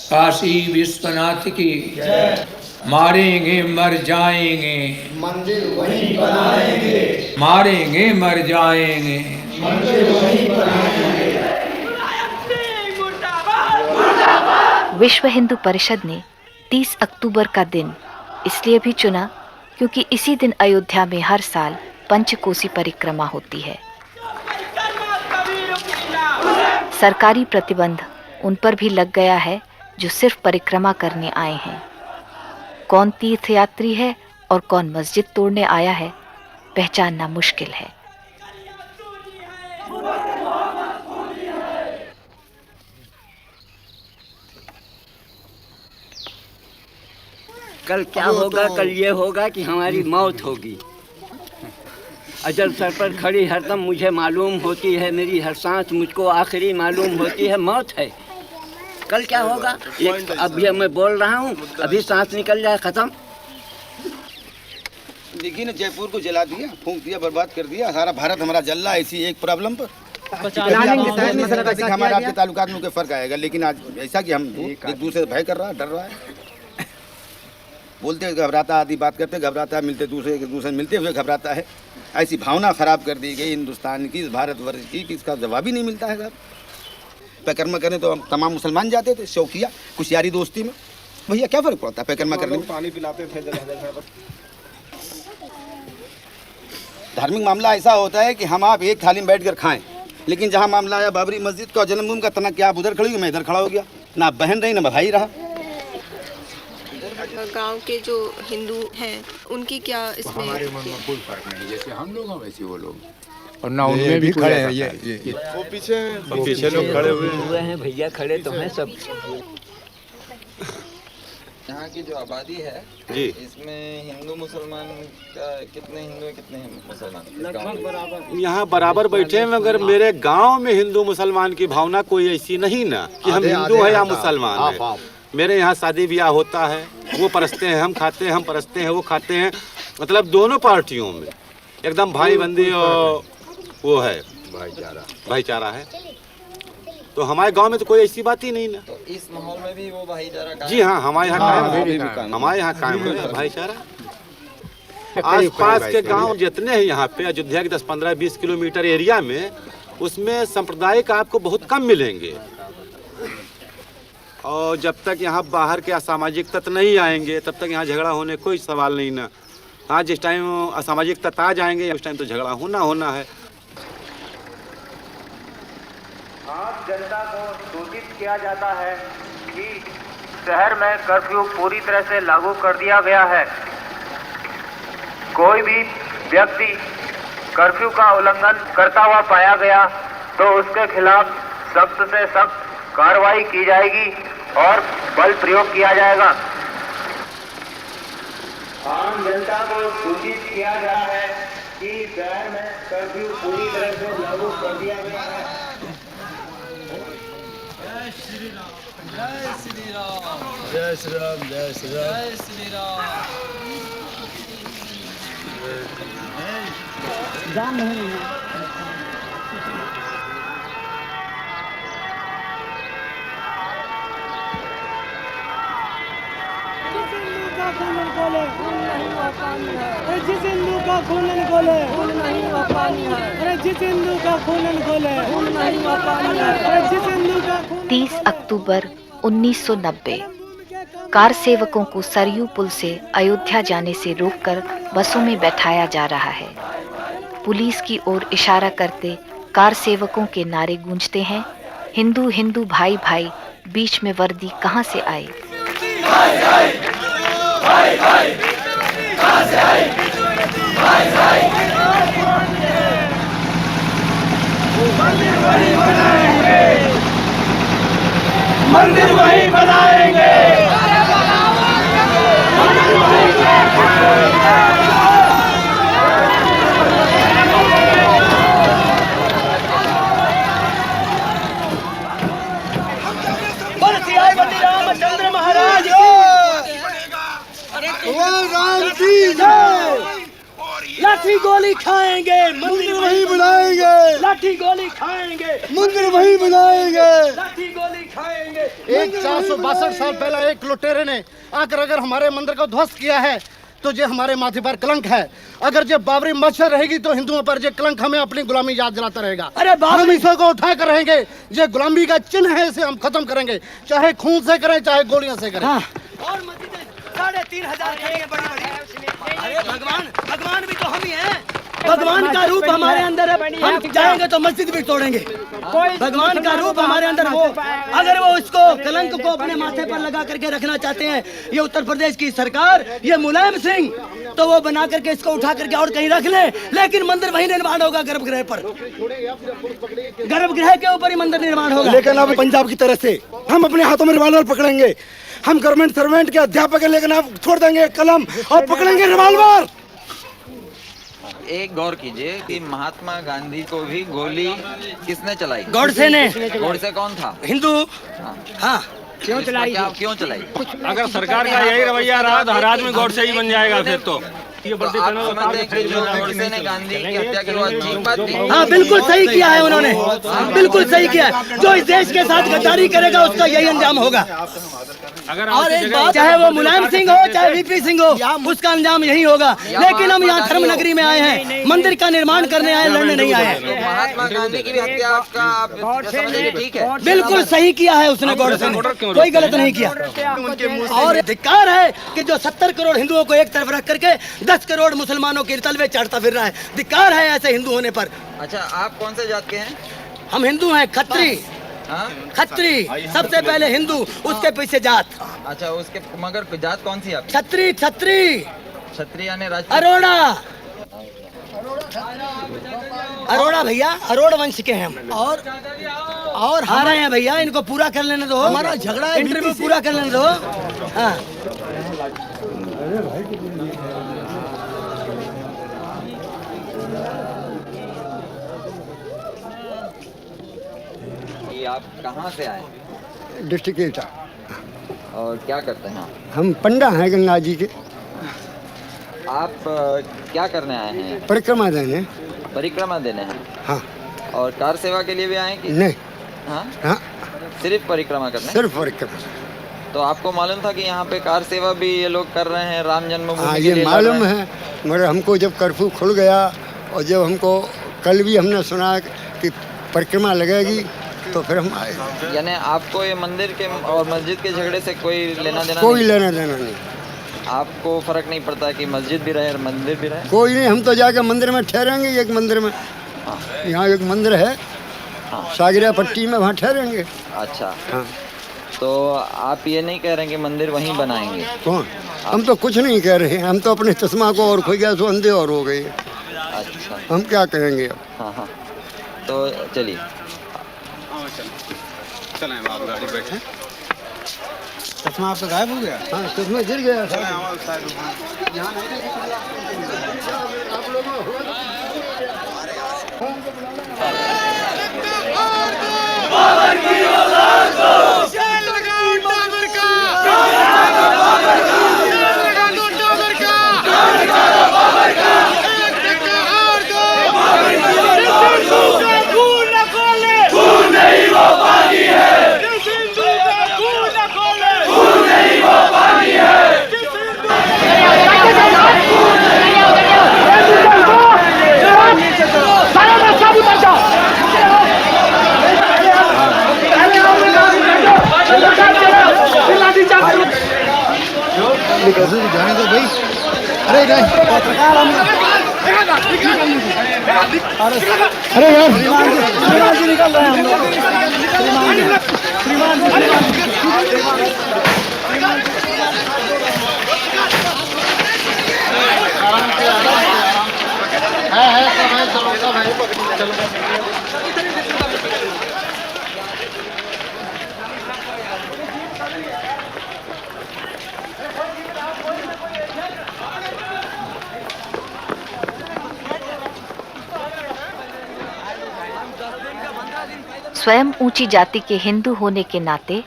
काशी विश्वनाथ की जय। मारेंगे मर जाएंगे, मंदिर वहीं बनाएंगे, मारेंगे मर जाएंगे, मंदिर वहीं बनाएंगे। विश्व हिंदू परिषद ने 30 अक्टूबर का दिन इसलिए भी चुना क्योंकि इसी दिन अयोध्या में हर साल पंचकोसी परिक्रमा होती है। सरकारी प्रतिबंध उन पर भी लग गया है जो सिर्फ परिक्रमा करने आए हैं। कौन तीर्थयात्री है और कौन मस्जिद तोड़ने आया है, पहचानना मुश्किल है। कल क्या होगा? कल ये होगा कि हमारी मौत होगी। अजल सर पर खड़ी हरदम मुझे मालूम होती है, मेरी हर सांस मुझको आखिरी मालूम होती है, मौत है। कल क्या होगा? अभी मैं बोल रहा हूँ, अभी सांस निकल जाए खत्म। देखिए ना, जयपुर को जला दिया, फूंक दिया, बर्बाद कर दिया। सारा भारत हमारा जल रहा है इसी एक प्रॉब्लम पर। हमारे आपके ताल्लुकात में कोई फर्क आएगा, लेकिन आज ऐसा कि हम एक दूसरे से भय कर रहा है, डर रहा है, बोलते घबराता, आदि बात करते घबराता है, मिलते दूसरे मिलते हुए घबराता है। ऐसी भावना खराब कर दी गई हिंदुस्तान की, इस भारतवर्ष की, कि इसका जवाब ही नहीं मिलता है। पैकर्मा करने तो हम तमाम मुसलमान जाते थे, शौकिया कुछ यारी दोस्ती में, भैया क्या फर्क पड़ता है पैकर्मा करने में? पानी पिलाते थे। धार्मिक मामला ऐसा होता है कि हम आप एक थाली में बैठकर खाएं, लेकिन जहाँ मामला आया बाबरी मस्जिद का, जन्मभूमि का, तना क्या आप उधर खड़ी हुई, मैं इधर खड़ा हो गया, ना बहन रही ना भाई रहा। गांव के जो हिंदू हैं उनकी क्या इसमें? हमारे मन में कोई फर्क नहीं, जैसे हम लोग हैं वैसे वो लोग, और ना उनमें भी खड़े हैं। ये वो पीछे लोग खड़े हुए हैं भैया, खड़े तो हैं सब। यहाँ की जो आबादी है जी, इसमें हिंदू मुसलमान का कितने हिंदू है, कितने मुसलमान? यहाँ बराबर बैठे हैं, मगर मेरे गांव में हिंदू मुसलमान की भावना कोई ऐसी नहीं ना कि हम हिंदू है या मुसलमान है। मेरे यहाँ शादी ब्याह होता है, वो परसते हैं, हम खाते हैं, हम परसते हैं, वो खाते हैं, मतलब दोनों पार्टियों में एकदम भाई बंदी और वो है भाईचारा है। तो हमारे गांव में तो कोई ऐसी बात ही नहीं ना। तो इस माहौल में भी वो भाईचारा कायम? जी हाँ, हमारे यहाँ कायम, हमारे यहाँ कायम है भाईचारा। आस पास के गांव जितने हैं यहाँ पे, अयोध्या के 10, 15, 20 किलोमीटर एरिया में, उसमें सांप्रदायिक आपको बहुत कम मिलेंगे। और जब तक यहाँ बाहर के असामाजिक तत्व नहीं आएंगे, तब तक यहाँ झगड़ा होने कोई सवाल नहीं ना। हाँ, जिस टाइम असामाजिक तत्व आ जाएंगे उस टाइम तो झगड़ा होना है। आज जनता को सूचित किया जाता है कि शहर में कर्फ्यू पूरी तरह से लागू कर दिया गया है। कोई भी व्यक्ति कर्फ्यू का उल्लंघन करता हुआ पाया गया तो उसके खिलाफ सख्त से सख्त कार्रवाई की जाएगी और बल प्रयोग किया जाएगा। आम जनता को सूचित किया गया है कि शहर में कर्फ्यू पूरी तरह से लागू कर दिया गया है। जय श्री राम, जय श्री राम, जय श्री राम, जय श्री राम, जय श्री राम। जिस हिंदू का खून खोले खून नहीं हुआ पानी है। अरे जिस हिंदू का खून खोले खून नहीं हुआ पानी है। अरे जिस हिंदू का 30 अक्टूबर 1990 कार सेवकों को सरयू पुल से अयोध्या जाने से रोककर बसों में बैठाया जा रहा है। पुलिस की ओर इशारा करते कार सेवकों के नारे गूंजते हैं, हिंदू हिंदू भाई भाई, बीच में वर्दी कहाँ से आई? मंदिर वही बनाएंगे। रामचंद्र महाराज राम की जय। लाठी गोली खाएंगे, मंदिर वही बनाएंगे। लाठी गोली खाएंगे, मंदिर वही बनाएंगे। लाठी गोली खाएंगे। एक 462 साल पहले एक लुटेरे ने आकर अगर हमारे मंदिर को ध्वस्त किया है तो ये हमारे माथे पर कलंक है। अगर ये बाबरी मस्जिद रहेगी तो हिंदुओं पर ये कलंक हमें अपनी गुलामी याद दिलाता रहेगा। अरे हम इसे को उठा कर रहेंगे, ये गुलामी का चिन्ह है, इसे हम खत्म करेंगे, चाहे खून से करें चाहे गोलियों से करें। हाँ। और 3,500 करेंगे बड़ी बड़ी। अरे भगवान भी तो हम ही हैं। भगवान का रूप हमारे अंदर है, हम जाएंगे तो मस्जिद भी तोड़ेंगे। भगवान का रूप हमारे अंदर वो, अगर वो उसको कलंक को अपने माथे पर लगा करके रखना चाहते हैं ये उत्तर प्रदेश की सरकार, ये मुलायम सिंह, तो वो बना करके इसको उठा करके और कहीं रख ले, लेकिन मंदिर वहीं निर्माण होगा गर्भगृह पर, गर्भगृह के ऊपर ही मंदिर निर्माण होगा। लेकिन अब पंजाब की तरह से हम अपने हाथों में रिवॉल्वर पकड़ेंगे, हम गवर्नमेंट सर्वेंट के अध्यापक हैं, लेकिन आप छोड़ देंगे कलम और पकड़ेंगे रिवॉल्वर। एक गौर कीजिए कि महात्मा गांधी को भी गोली किसने चलाई? गोडसे ने। गोडसे कौन था? हिंदू। हाँ। क्यों चलाई? क्यों चलाई? अगर सरकार का यही रवैया रहा तो हर आदमी गोडसे ही बन जाएगा फिर तो। आप समझते हैं कि जो गोडसे ने गांधी की हत्या की वो ठीक बात थी? हाँ बिल्कुल सही किया है उन्होंने, बिल्कुल सही किया। जो इस देश के साथ गद्दारी करेगा उसका यही अंजाम होगा। और एक बात, चाहे वो मुलायम सिंह हो चाहे वीपी सिंह हो, उसका अंजाम यही होगा। लेकिन हम यहाँ धर्म नगरी में आए हैं, मंदिर का निर्माण करने आए, लड़ने नहीं आए हैं। महात्मा गांधी की भी हत्या आपका आप समझिए ठीक है? बिल्कुल सही किया है उसने, गोडसे ने कोई गलत नहीं किया। और धिक्कार है कि जो 70 करोड़ हिंदुओं को एक तरफ रख करके 10 करोड़ मुसलमानों के तलवे चढ़ता फिर रहा है। धिक्कार है ऐसे हिंदू होने पर। अच्छा, आप कौन से जात के हैं? हम हिंदू हैं, खत्री। खत्री सबसे पहले हिंदू, उसके पीछे जात। अच्छा, उसके मगर जात कौन सी आपकी? छत्री। छत्री क्षत्रिय यानी अरोड़ा। अरोड़ा भैया, अरोड़ वंश के हैं हम। और हारे हैं भैया, इनको पूरा कर लेने दो, हमारा झगड़ा है, इंटरव्यू पूरा कर लेने दो। हाँ। आप कहाँ से आए? डिस्ट्रिक्ट एटा। और क्या करते हैं आप? हम पंडा हैं गंगा जी के। आप क्या करने आए हैं? परिक्रमा देने। परिक्रमा देने हैं? हाँ। और कार सेवा के लिए भी आए कि नहीं? हाँ? हाँ। सिर्फ परिक्रमा करने? सिर्फ परिक्रमा। तो आपको मालूम था कि यहाँ पे कार सेवा भी ये लोग कर रहे हैं राम जन्मभूमि? हाँ, ये मालूम है, मगर हमको जब कर्फ्यू खुल गया और जब हमको कल भी हमने सुना कि परिक्रमा लगेगी तो फिर हम आए। यानी आपको ये मंदिर के और मस्जिद के झगड़े से कोई लेना देना? कोई लेना देना नहीं। आपको फर्क नहीं पड़ता कि मस्जिद भी रहे और मंदिर भी रहे? कोई नहीं, हम तो जाके मंदिर में ठहरेंगे। एक मंदिर में, यहाँ एक मंदिर है सागरिया पट्टी में, वहाँ ठहरेंगे। अच्छा। हाँ। तो आप ये नहीं कह रहे कि मंदिर वहीं बनाएंगे? कौन? हम तो कुछ नहीं कह रहे हैं, हम तो अपने चश्मा को और खोई गया सो अंधे और हो गए। अच्छा। हम क्या कहेंगे अब? हाँ हाँ, तो चलिए चलें आप गाड़ी बैठे। चश्मा आपका गायब हो गया? हाँ, चश्मा गिर गया। जाने दो भाई। अरे पत्रकार अरे यार श्रीमान जी निकल रहे हैं हम लोग। श्रीमान स्वयं ऊंची जाति के हिंदू होने के नाते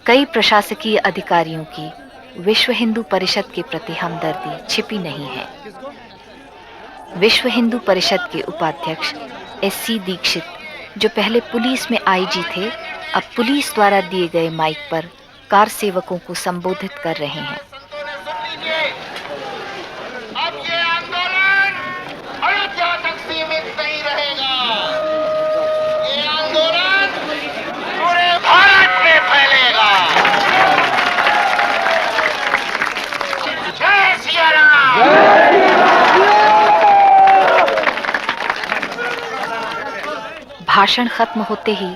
कई प्रशासकीय अधिकारियों की विश्व हिंदू परिषद के प्रति हमदर्दी छिपी नहीं है। विश्व हिंदू परिषद के उपाध्यक्ष SC दीक्षित, जो पहले पुलिस में IG थे, अब पुलिस द्वारा दिए गए माइक पर कार सेवकों को संबोधित कर रहे हैं। अब ये आंदोलन अयोध्या तक सीमित नहीं रहेगा, ये आंदोलन पूरे भारत में फैलेगा। जय सिया राम। भाषण खत्म होते ही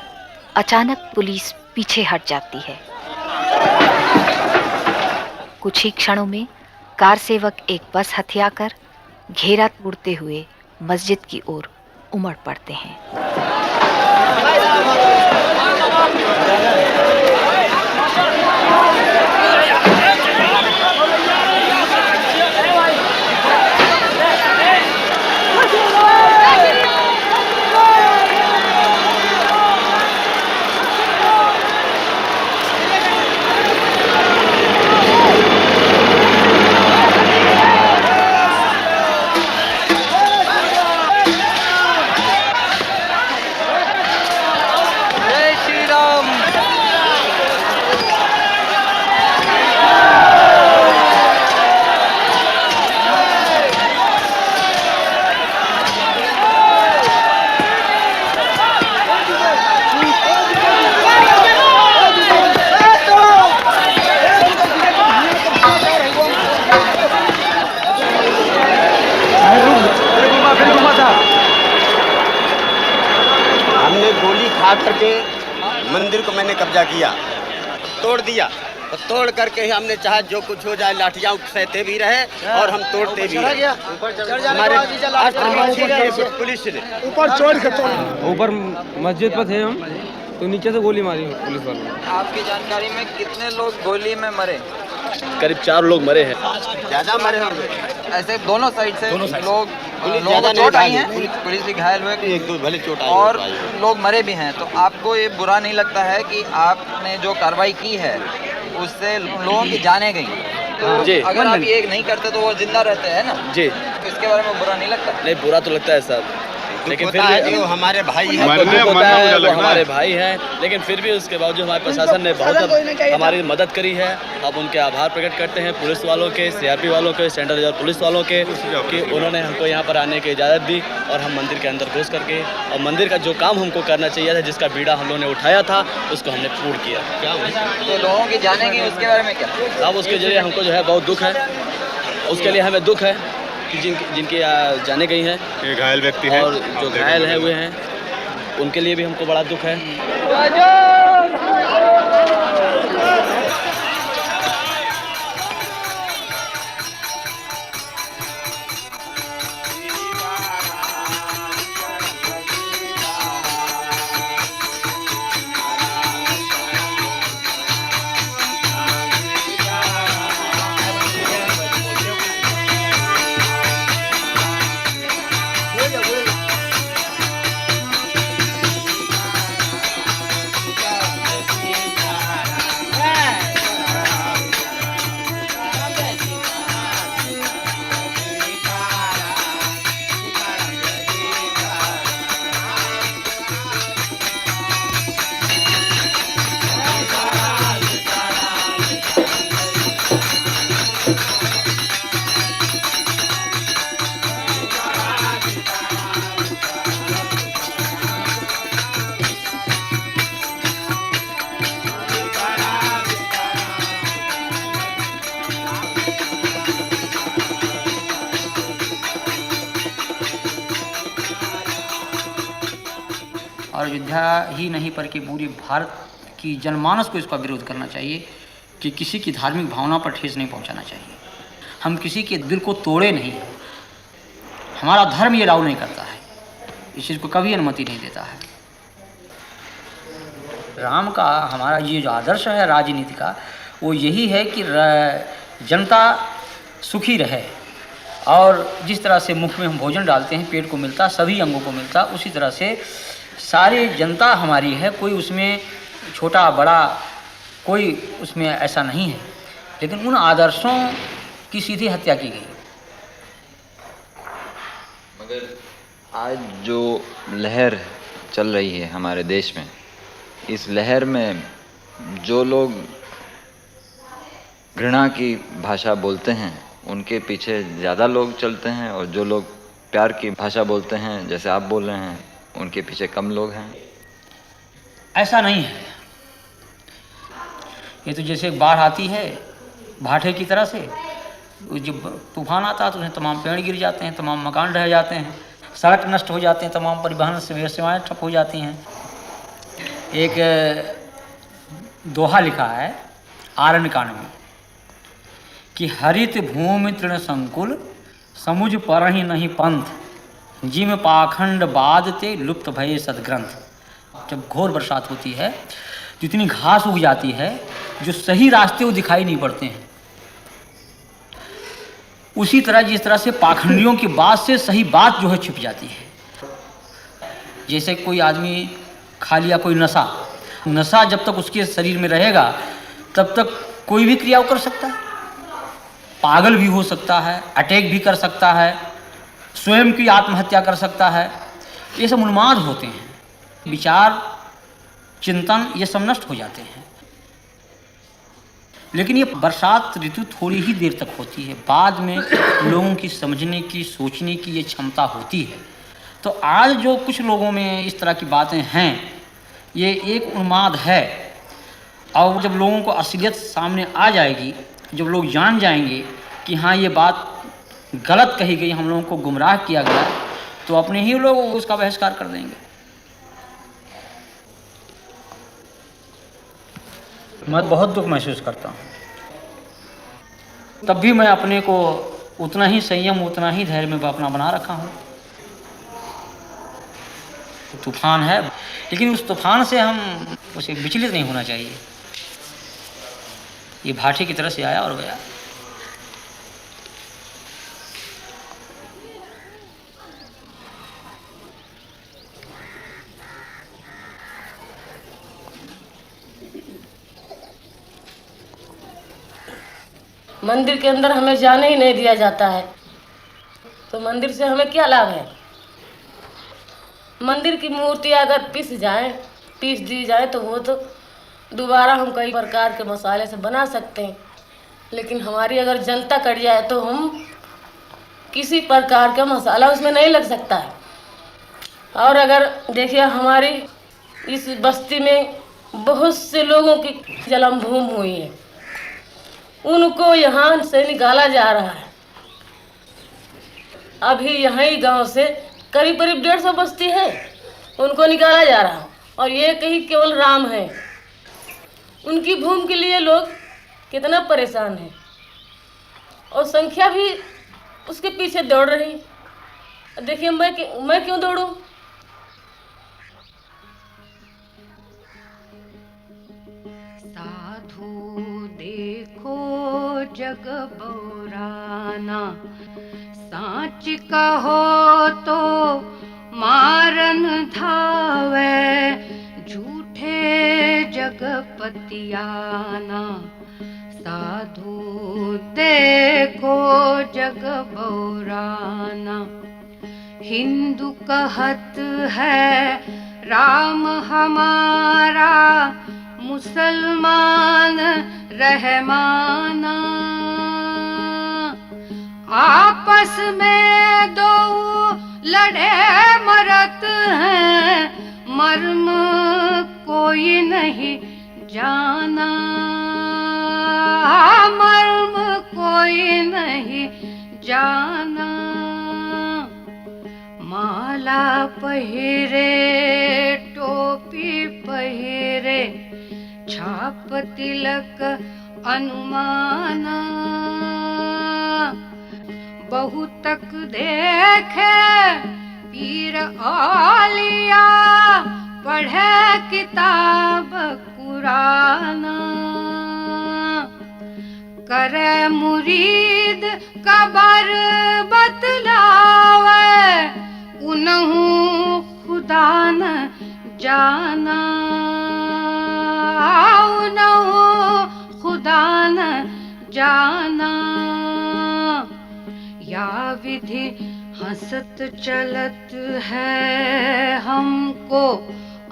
अचानक पुलिस पीछे हट जाती है। कुछ ही क्षणों में कार सेवक एक बस हथियाकर घेरा तोड़ते हुए मस्जिद की ओर उमड़ पड़ते हैं। हमने गोली खा करके मंदिर को मैंने कब्जा किया, तोड़ दिया, और तोड़ करके हमने चाहा जो कुछ हो जाए, लाठियाँ सहते भी रहे और हम तोड़ते भी रहे। हमारे पुलिस ने ऊपर चोर के ऊपर मस्जिद पर थे हम, तो नीचे से गोली मारी पुलिस वालों ने। आपकी जानकारी में कितने लोग गोली में मरे? करीब 4 लोग मरे हैं। ज्यादा मरे होंगे। ऐसे दोनों साइड से दोनों साइड। लोग ज्यादा चोट आई नहीं, हैं, पुलिस भी घायल हुए, एक दो भले चोट आई और लोग मरे भी हैं। तो आपको ये बुरा नहीं लगता है कि आपने जो कार्रवाई की है उससे लोगों की जानें गई? तो जी। अगर आप ये नहीं करते तो वो जिंदा रहते हैं ना? जी। तो इसके बारे में बुरा नहीं लगता? नहीं, बुरा तो लगता है साहब, लेकिन फिर भी वो हमारे भाई हैं, वो हमारे भाई हैं, लेकिन फिर भी उसके बावजूद हमारे प्रशासन ने बहुत हमारी मदद करी है। अब उनके आभार प्रकट करते हैं पुलिस वालों के, सीआरपी वालों के, सेंट्रल रिजर्व पुलिस वालों के, कि उन्होंने हमको यहाँ पर आने की इजाज़त दी और हम मंदिर के अंदर घुस करके और मंदिर का जो काम हमको करना चाहिए था, जिसका बीड़ा हम लोगों ने उठाया था, उसको हमने पूर्ण किया। तो लोगों की जाने गई उसके बारे में क्या? अब उसके जरिए हमको जो है बहुत दुख है, उसके लिए हमें दुख है कि जिनकी जाने गई हैं, ये घायल व्यक्ति हैं और जो घायल हैं हुए हैं, उनके लिए भी हमको बड़ा दुख है। और अयोध्या ही नहीं बल्कि पूरे भारत की जनमानस को इसका विरोध करना चाहिए कि किसी की धार्मिक भावना पर ठेस नहीं पहुंचाना चाहिए। हम किसी के दिल को तोड़े नहीं, हमारा धर्म ये राव नहीं करता है, इस चीज़ को कभी अनुमति नहीं देता है। राम का हमारा ये जो आदर्श है राजनीति का, वो यही है कि जनता सुखी रहे, और जिस तरह से मुख में हम भोजन डालते हैं पेट को मिलता, सभी अंगों को मिलता, उसी तरह से सारी जनता हमारी है, कोई उसमें छोटा बड़ा कोई उसमें ऐसा नहीं है। लेकिन उन आदर्शों की सीधी हत्या की गई। मगर आज जो लहर चल रही है हमारे देश में, इस लहर में जो लोग घृणा की भाषा बोलते हैं उनके पीछे ज़्यादा लोग चलते हैं, और जो लोग प्यार की भाषा बोलते हैं जैसे आप बोल रहे हैं उनके पीछे कम लोग हैं। ऐसा नहीं है। ये तो जैसे बाढ़ आती है भाटे की तरह से, जब तूफान आता है तो उसमें तमाम पेड़ गिर जाते हैं, तमाम मकान ढह जाते हैं, सड़क नष्ट हो जाते हैं, तमाम परिवहन सेवाएं ठप हो जाती हैं। एक दोहा लिखा है आरण्य कांड में कि हरित भूमि तृण संकुल समुझ पर ही नहीं पंथ, जिम पाखंड बादते लुप्त भये सदग्रंथ। जब घोर बरसात होती है तो इतनी घास उग जाती है, जो सही रास्ते वो दिखाई नहीं पड़ते हैं। उसी तरह जिस तरह से पाखंडियों की बात से सही बात जो है छिप जाती है। जैसे कोई आदमी खा लिया कोई नशा जब तक उसके शरीर में रहेगा तब तक कोई भी क्रिया कर सकता है, पागल भी हो सकता है, अटैक भी कर सकता है, स्वयं की आत्महत्या कर सकता है। ये सब उन्माद होते हैं, विचार चिंतन ये सब नष्ट हो जाते हैं। लेकिन ये बरसात ऋतु थोड़ी ही देर तक होती है, बाद में लोगों की समझने की सोचने की ये क्षमता होती है। तो आज जो कुछ लोगों में इस तरह की बातें हैं, ये एक उन्माद है। और जब लोगों को असलियत सामने आ जाएगी, जब लोग जान जाएंगे कि हाँ ये बात गलत कही गई, हम लोगों को गुमराह किया गया, तो अपने ही लोग उसका बहिष्कार कर देंगे। मैं बहुत दुख महसूस करता हूँ, तब भी मैं अपने को उतना ही संयम, उतना ही धैर्य में अपना बना रखा हूँ। तूफान है, लेकिन उस तूफान से हम उसे विचलित नहीं होना चाहिए। ये भाटे की तरह से आया और गया। मंदिर के अंदर हमें जाने ही नहीं दिया जाता है, तो मंदिर से हमें क्या लाभ है? मंदिर की मूर्ति अगर पीस दी जाए तो वो तो दोबारा हम कई प्रकार के मसाले से बना सकते हैं, लेकिन हमारी अगर जनता कट जाए तो हम किसी प्रकार का मसाला उसमें नहीं लग सकता है। और अगर देखिए हमारी इस बस्ती में बहुत से लोगों की जन्म भूमि हुई है, उनको यहाँ से निकाला जा रहा है। अभी यहाँ गांव से करीब 150 बस्ती है, उनको निकाला जा रहा है। और ये कहीं केवल राम है, उनकी भूमि के लिए लोग कितना परेशान हैं, और संख्या भी उसके पीछे दौड़ रही। देखिए मैं क्यों दौड़ूं? देखो जग बौराना, साच कहो तो मारन धावे, झूठे जग पतियाना। साधु देखो जग बौराना, हिंदू कहत है राम हमारा, मुसलमान रहमाना। आपस में दो लड़े मरत हैं, मर्म कोई नहीं जाना, मर्म कोई नहीं जाना। माला पहिरे टोपी पहिरे, छाप तिलक अनुमाना। बहुतक देखे पीर औलिया, पढ़े किताब कुराना। करे मुरीद कबर बतलावे, उनहु खुदा न जाना, उनहु खुदा न जाना। या विधि हंसत चलत है हमको,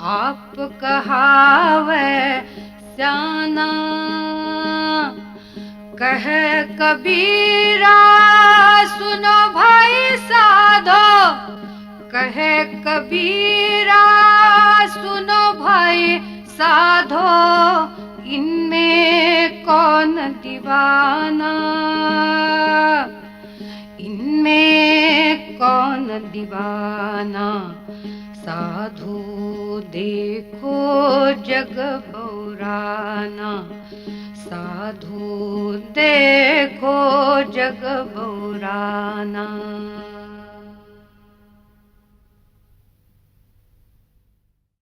आप कहावे स्याना। कहे कबीरा सुनो भाई साधो, कहे कबीरा सुनो भाई साधो, इनमें कौन दीवाना, इनमें कौन दीवाना, साधु देखो जग बौराना, साधु देखो जग बौराना।